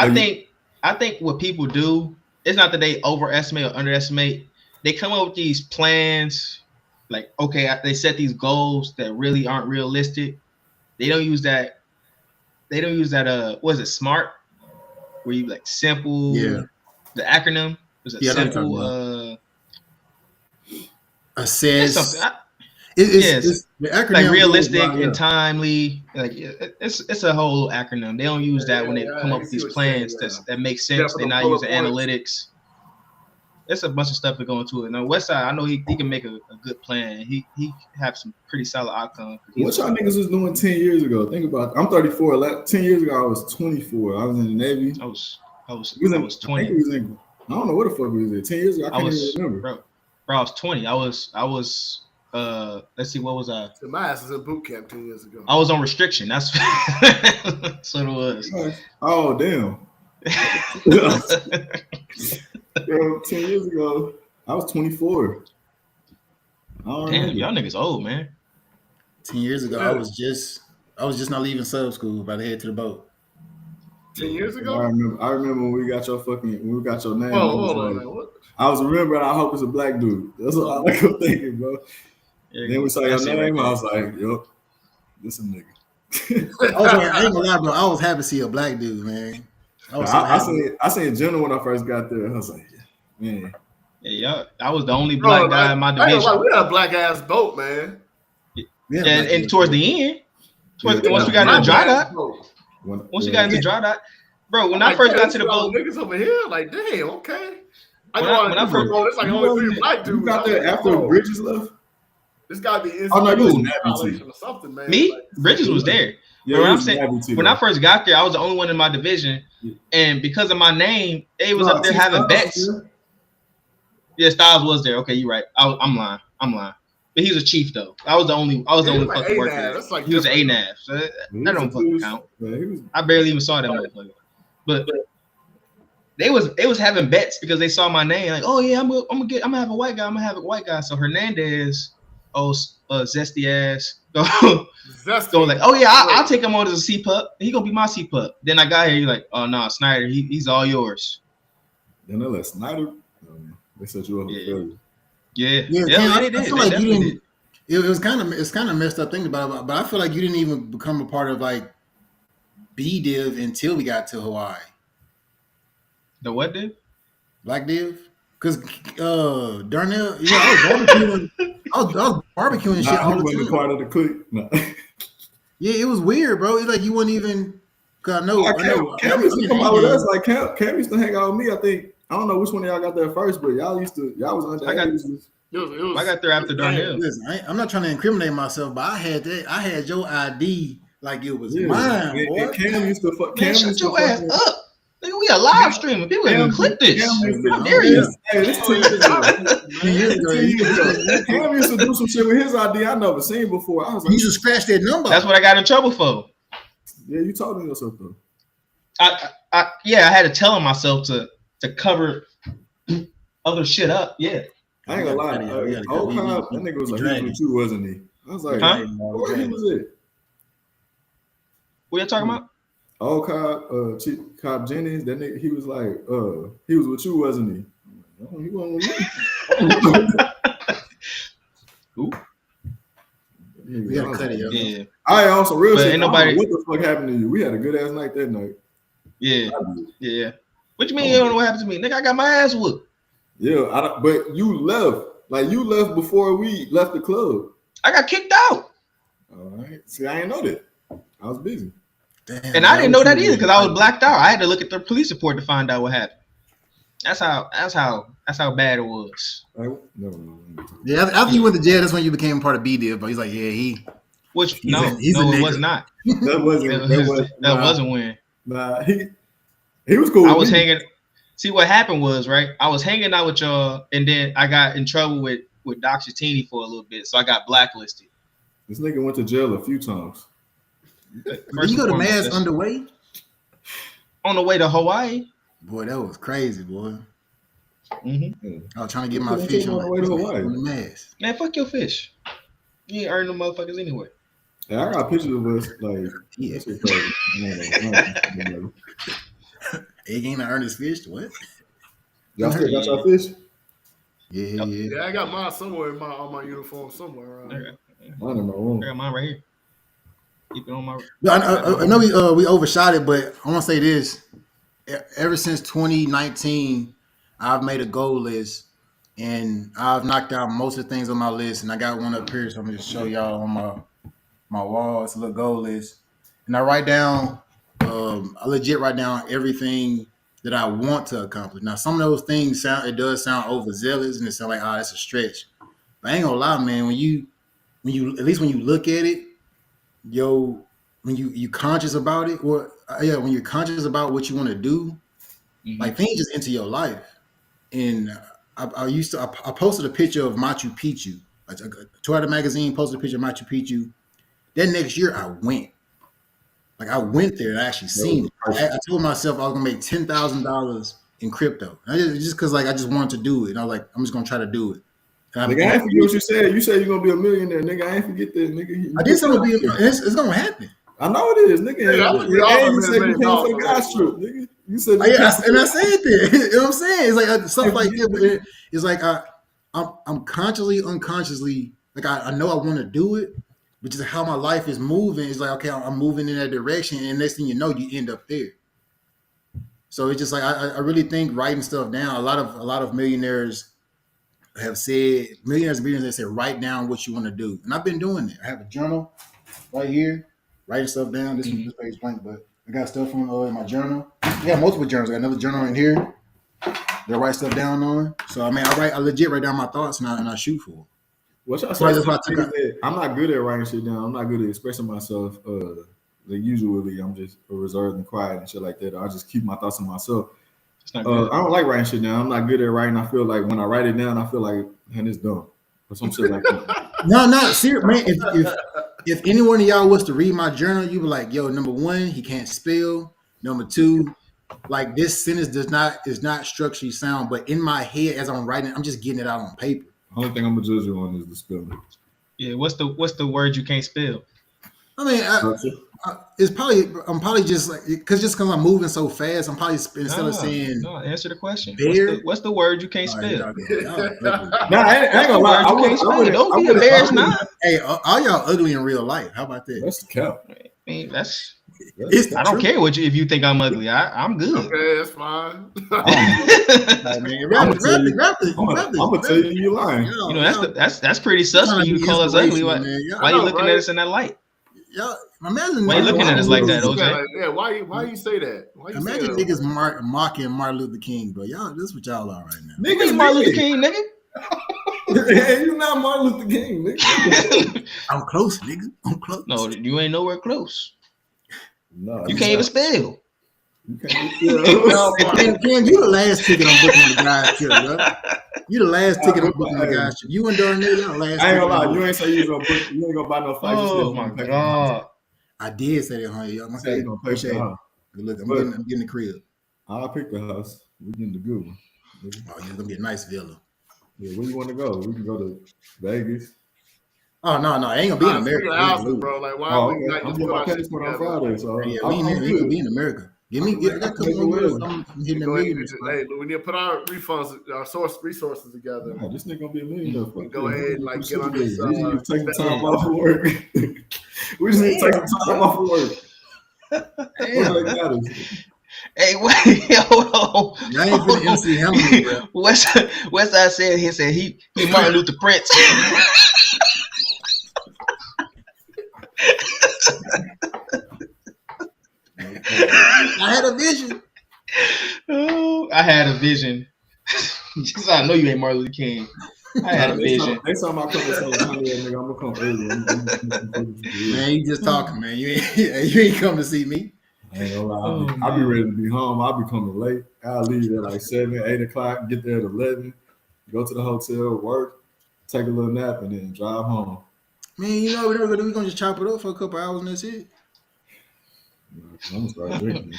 I think what people do, it's not that they overestimate or underestimate. They come up with these plans, like okay, they set these goals that really aren't realistic. They don't use that. What is it? SMART, where you like simple. Yeah. The acronym was it Yeah, I know what you're simple? talking It's assess. something. It's Yes. the acronym Like goes realistic by, yeah. and timely, like it's a whole acronym. They don't use that when they Yeah, come I up with see these what you're saying, plans yeah. that make Yeah, sense. for They're the not bullet using points. analytics. There's a bunch of stuff that go into it. Now Westside, I know he can make a good plan. He have some pretty solid outcomes. What y'all niggas was doing 10 years ago? Think about it. I'm 34. 10 years ago, I was 24. I was in the Navy. I was He was in, I was I think 20. he was in, I don't know what the fuck we was in. 10 years ago, I I can't was even remember. bro. I was 20. I was let's see, what was I? So my ass was in boot camp 10 years ago. I was on restriction. That's that's what it was. Oh, damn. Yo, 10 years ago, I was 24. I don't Damn, remember. y'all niggas old, man. 10 years ago, I was just not leaving sub school, about to head to the boat. 10 years I ago? remember when we got your name. Whoa, I was hold on, like- man. What? I was remembering. I hope it's a black dude. That's all I kept thinking, bro. Then we saw your That's it name. right I was like, "Yup, this a nigga." I ain't gonna lie, bro. I was happy to see a black dude, man. I was so I happy. seen Jenna when I first got there. I was like, "Man, Yeah, I was the only black guy in my division. We had a black ass boat, man. Yeah, and towards the end, once we got into dry dock, once we got into dry dock, bro. When I first got to the boat, niggas over here, like, damn, okay. When I first, it's like only 3 black dudes. You got there after Bridges left. This gotta be violation or something, man. Me, Bridges was there. Yeah, what I'm saying, when I first got there, I was the only one in my division, and because of my name, they was up there having bets. Yeah, Styles was there. Okay, you're right. I'm lying. But he was a chief though. I was the only fucking worker. Like he was an ANAV. So that don't fucking count. I barely even saw that motherfucker. But they was having bets because they saw my name. Like, oh yeah, I'm gonna have a white guy. I'm gonna have a white guy. So Hernandez, zesty ass, go like, oh yeah, I'll take him on as a C pup. He gonna be my C pup. Then I got here. You're like, oh no, Snyder, he's all yours. Then they let Snyder. They set you up for failure. Yeah, I did. feel like you didn't. It's kind of messed up thinking about it, but I feel like you didn't even become a part of like B Div until we got to Hawaii. The what div? Black div? Because Darnell, I was barbecuing shit all the time. Part of the clique. No. Yeah, it was weird, bro. It's like you wouldn't even. Cause I know. Cam used to come out with us. Like Cam used to hang out with me. I think. I don't know which one of y'all got there first, but y'all was under. I got there after Darnell. Listen, I'm not trying to incriminate myself, but I had your ID like it was mine, boy. And Cam used to fuck. Man, shut your ass up. Nigga, we are live streaming. People ain't even click this. How dare you? Hey, this 2 years ago. Cam used to do some shit with his ID I never seen before. I was like, you should scratch that number. That's what I got in trouble for. Yeah, you told me yourself though. I had to tell myself to cover other shit up. Yeah. I ain't gonna lie. That nigga was like, he was with you, wasn't he? I was like, where he was at? What you talking about? Old Cobb Jennings, that nigga, he was like, he was with you, wasn't he? No, he wasn't with me. Ooh. We gotta cut it, yeah. I also real but shit. Ain't nobody. What the fuck happened to you? We had a good ass night that night. Yeah. What you mean you don't know what happened to me? Nigga, I got my ass whooped. Yeah, but you left. Like you left before we left the club. I got kicked out. All right. See, I didn't know that. I was busy. Damn, and I didn't know that either because I was blacked out. I had to look at the police report to find out what happened. That's how bad it was. No. Yeah, after you went to jail, that's when you became part of B Div. But he's like, yeah, it was not. That wasn't when. Nah, he was cool. I was hanging. See what happened was right. I was hanging out with y'all, and then I got in trouble with Doc Shatini for a little bit, so I got blacklisted. This nigga went to jail a few times. Did you go to Mass underway? On the way to Hawaii. Boy, that was crazy, boy. Mm-hmm. I was trying to get my fish on the way to Hawaii. On the Mass. Man, fuck your fish. You ain't earning them motherfuckers anyway. Yeah, I got pictures of us like. Yeah. Egg ain't earn his fish. What? Y'all still got your fish? Yeah, I got mine somewhere on my uniform somewhere. Mine in my room. I got mine right here. Keep it on my. I know we overshot it, but I want to say this: ever since 2019, I've made a goal list, and I've knocked out most of the things on my list. And I got one up here, so I'm gonna just show y'all on my wall. It's a little goal list, and I write down. I legit write down everything that I want to accomplish. Now, some of those things does sound overzealous, and it sounds like, that's a stretch. But I ain't gonna lie, man. When you at least when you look at it, when you conscious about it, when you're conscious about what you want to do, like things just enter your life. And I posted a picture of Machu Picchu. Toyota Magazine posted a picture of Machu Picchu. Then next year I went. Like I went there and I actually seen it. I told myself I was gonna make $10,000 in crypto. Just because I just wanted to do it. And I was like, I'm just gonna try to do it. Nigga, I ain't forget what you said. You said you're gonna be a millionaire, nigga. I ain't forget that, nigga. I did something to be. It's gonna happen. I know it is, nigga. You said you came for the gospel, nigga. You said, and I said that. You know what I'm saying? It's like stuff like that. But it's like I'm consciously, unconsciously, like I know I want to do it, but just how my life is moving. It's like, okay, I'm moving in that direction, and next thing you know, you end up there. So it's just like I really think writing stuff down. A lot of millionaires have said millionaires and billionaires that said write down what you want to do, and I've been doing it. I have a journal right here, writing stuff down. This page blank, but I got stuff from in my journal. I got multiple journals. I got another journal in here that I write stuff down on. So I mean, I legit write down my thoughts and I shoot for them. What y'all I'm not good at writing shit down. I'm not good at expressing myself. Usually I'm just reserved and quiet and shit like that. I just keep my thoughts to myself. I don't like writing shit down. I'm not good at writing. I feel like when I write it down, I feel like, man, it's dumb or some shit like that. No, serious, man. If any one of y'all was to read my journal, you be like, yo, number one, he can't spell. Number two, like this sentence is not structurally sound, but in my head as I'm writing, I'm just getting it out on paper. The only thing I'm gonna judge you on is the spelling. Yeah, what's the word you can't spell? I mean, I'm probably just like because I'm moving so fast. I'm probably instead of saying answer the question. Bear, what's the word you can't spell? I ain't gonna lie. Don't be embarrassed now. Hey, all y'all ugly in real life. How about that? That's the cap. I mean, I don't care if you think I'm ugly. I'm good. Okay, that's fine. I'm gonna tell you you're lying. You know that's pretty sus for you to call us ugly. Why you looking at us in that light? Yo, imagine why you looking at us like that, OJ? Yeah, why you say that? Imagine niggas mocking Martin Luther King, bro. Y'all, this is what y'all are right now. Niggas Martin Luther King, nigga. Hey, you not Martin Luther King, nigga. I'm close, nigga. I'm close. No, you ain't nowhere close. No, you can't even spell. You can't spell. Ken, you the last ticket I'm booking on the guy's trip, bro. You the last ticket I'm booking on the guy's trip. You and Darnell, y'all last. I ain't gonna lie. You ain't say you was gonna book. You ain't gonna buy no flights. Oh my god. I did say that, honey. Y'all say you gonna pay for the house. Look, I'm getting the crib. I'll pick the house. We getting the good one. Oh, you're gonna get a nice villa. Yeah, where you want to go? We can go to Vegas. Oh no, I ain't gonna be in America, house, bro. Like why? I'm getting my passport on Friday, so yeah, we ain't gonna be in America. Give me a couple more. I'm hitting the millions. Hey, we need to put our resources together. Oh, this nigga gonna be a millionaire. Go ahead and like get on this. We just need to take some time off of work. We just need to take some time off of work. Hey, wait, hold on. I ain't finna MC Hamilton, bro. Westside said he Martin Luther Prince. I had a vision. Oh, I had a vision. Just I know you ain't Martin Luther King. I had a vision. Next time I come to say, nigga, I'm gonna come early. Man, you just talking, man. You ain't come to see me. I ain't gonna lie. I'll be ready to be home. I'll be coming late. I'll leave at like 7, 8 o'clock, get there at 11, go to the hotel, work, take a little nap, and then drive home. Man, you know what we're gonna just chop it up for a couple hours and that's it. I'm gonna start drinking.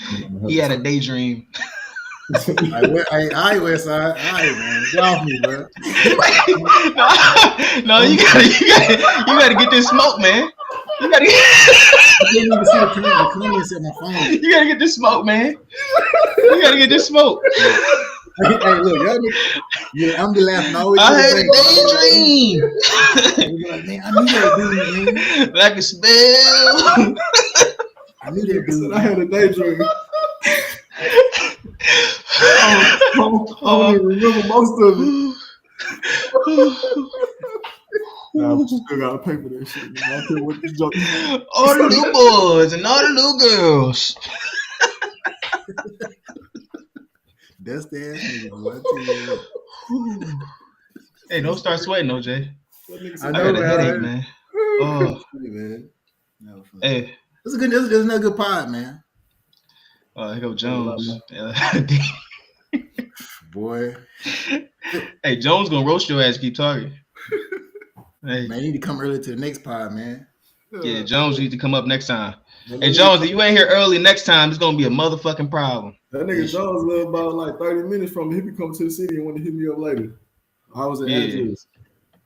He had a daydream. I West Side. All right, man. Get off me, bro. No, you gotta get this smoke, man. You gotta get. I didn't even see the comments at my phone. You gotta get this smoke, man. You gotta get this smoke. Hey, look, y'all, I'm be laughing always. I had a daydream. Like, man, I knew that dude, man. Like a spell. I knew that dude. I had a daydream. I don't even remember most of it. Nah, but you still gotta pay for that shit. Man. I don't care what you joke. All the new boys and all the new girls. That's the ass nigga. Hey, don't start sweating, OJ. I got a headache, man. Oh, man. Hey, this is another good pod, man. Here go Jones. Boy. Hey, Jones gonna roast your ass. Keep talking. Hey, man, you need to come early to the next pod, man. Yeah, Jones needs to come up next time. Hey, Jones, if you ain't here early next time, it's gonna be a motherfucking problem. That nigga Jones live about like 30 minutes from me. He be coming to the city and want to hit me up later. I was at Andrews.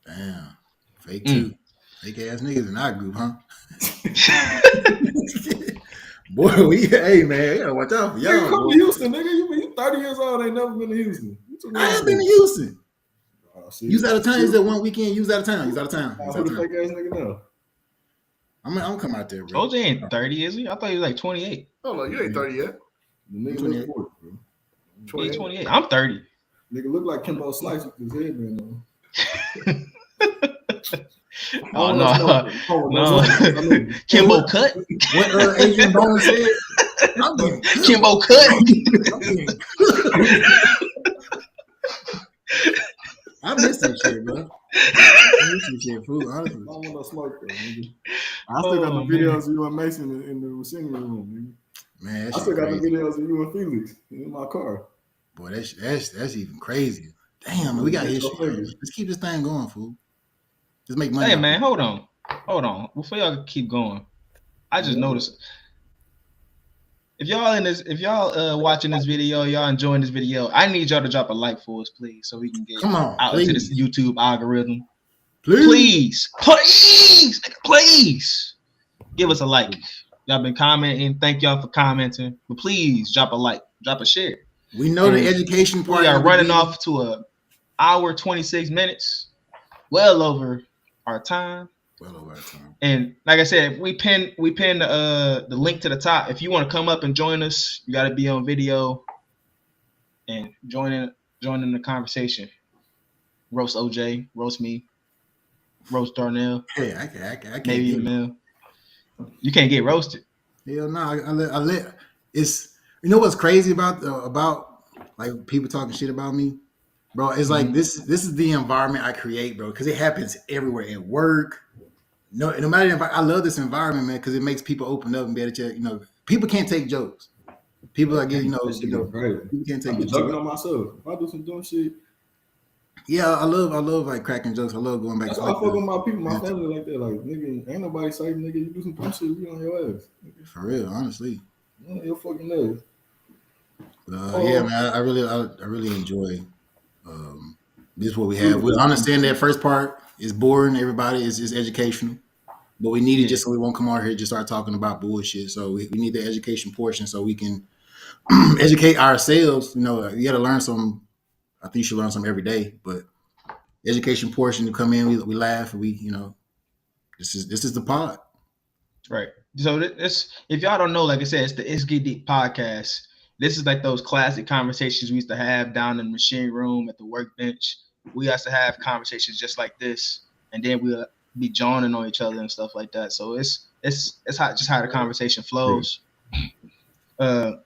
Damn. Fake too. Fake ass niggas in our group, huh? Boy, hey man, you gotta watch out for y'all. Nigga, come to Houston, nigga. You 30 years old, ain't never been to Houston. I ain't been to Houston. You out of town? Is that one weekend? You out of town? He's out of town. Who the fake ass nigga know? I'm gonna come out there, bro. OJ ain't 30, is he? I thought he was like 28. Oh no, you ain't 30 yet. The nigga 28. look 40, bro. He's 28. I'm 30. Nigga look like Kimbo Slice with his head man on. Oh no. Kimbo cut. What Adrian Bone said? Kimbo cut. I miss that shit, bro. I miss that shit, fool. Honestly. I don't want no smoke though, nigga. I still got the videos of you and Mason in the receiving room, nigga. Man, I still got the videos of you and Felix in my car. Boy, that's even crazy. Damn, man, we got history. Let's keep this thing going, fool. Let's make money. Hey man, hold on. Before y'all keep going, I just noticed if y'all watching this video, y'all enjoying this video, I need y'all to drop a like for us, please, so we can get out into this YouTube algorithm. Please, give us a like. Y'all been commenting. Thank y'all for commenting. But please drop a like, drop a share. We know the education part. We are running off to an hour 26 minutes, well over our time. And like I said, we pin the link to the top. If you want to come up and join us, you got to be on video and join in the conversation. Roast OJ, roast me, roast Darnell. Hey, I can't maybe Emil. You can't get roasted. Hell no, I let. It's, you know what's crazy about like people talking shit about me, bro. It's like this is the environment I create, bro, because it happens everywhere at work. No matter if I love this environment, man, because it makes people open up and be able to, people can't take jokes. People are getting, people can't take jokes. Joking on myself. If I do some dumb shit. Yeah, I love like cracking jokes. I love going back. That's why I fuck with my people, my family like that. Like, nigga, ain't nobody safe, nigga. You do some dumb shit, we on your ass. Nigga. For real, honestly. Yeah, you're fucking nervous. Yeah, man, I really enjoy this is what we have. We understand that first part is boring. Everybody is educational, but we need it just so we won't come out here and just start talking about bullshit. So we need the education portion so we can educate ourselves. You got to learn some. I think you should learn something every day, but education portion to come in, we laugh, and this is the pod. Right. So this, if y'all don't know, like I said, it's the It's Get Deep podcast. This is like those classic conversations we used to have down in the machine room at the workbench. We used to have conversations just like this, and then we'll be joining on each other and stuff like that. So it's how the conversation flows. And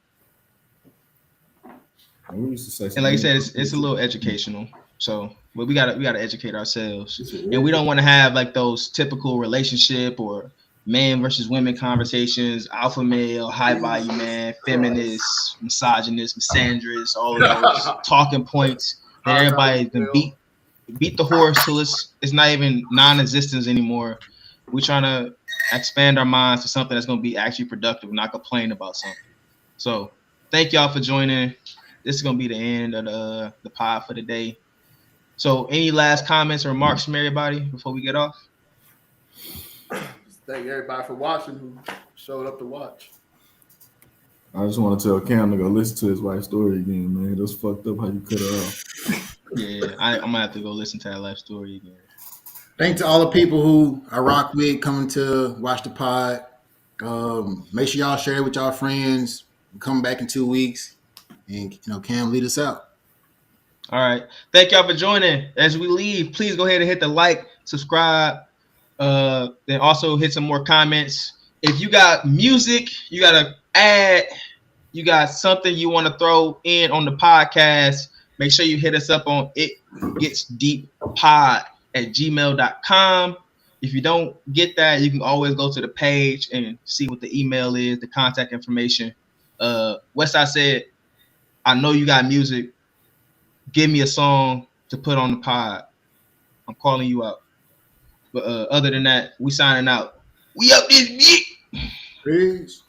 like I said, it's a little educational. So, but we gotta educate ourselves, and we don't want to have like those typical relationship or man versus women conversations, alpha male, high value man, feminist, misogynist, misandrist, all of those talking points that everybody can beat the horse till it's not even non-existence anymore. We're trying to expand our minds to something that's going to be actually productive, not complain about something. So thank y'all for joining. This is going to be the end of the pod for the day. So any last comments or remarks from everybody before we get off? Thank everybody for watching who showed up to watch. I just want to tell Cam to go listen to his wife's story again, man. That's fucked up how you cut her off. Yeah, I'm going to have to go listen to that life story again. Thanks to all the people who I rock with coming to watch the pod. Make sure y'all share it with y'all friends. We're coming back in 2 weeks. And, Cam, lead us out. All right. Thank y'all for joining. As we leave, please go ahead and hit the like, subscribe, then also hit some more comments. If you got music, you got to add, you got something you want to throw in on the podcast, make sure you hit us up on itgetsdeeppod@gmail.com. If you don't get that, you can always go to the page and see what the email is, the contact information. Westside said, I know you got music. Give me a song to put on the pod. I'm calling you out. But other than that, we signing out. We up this week. Peace.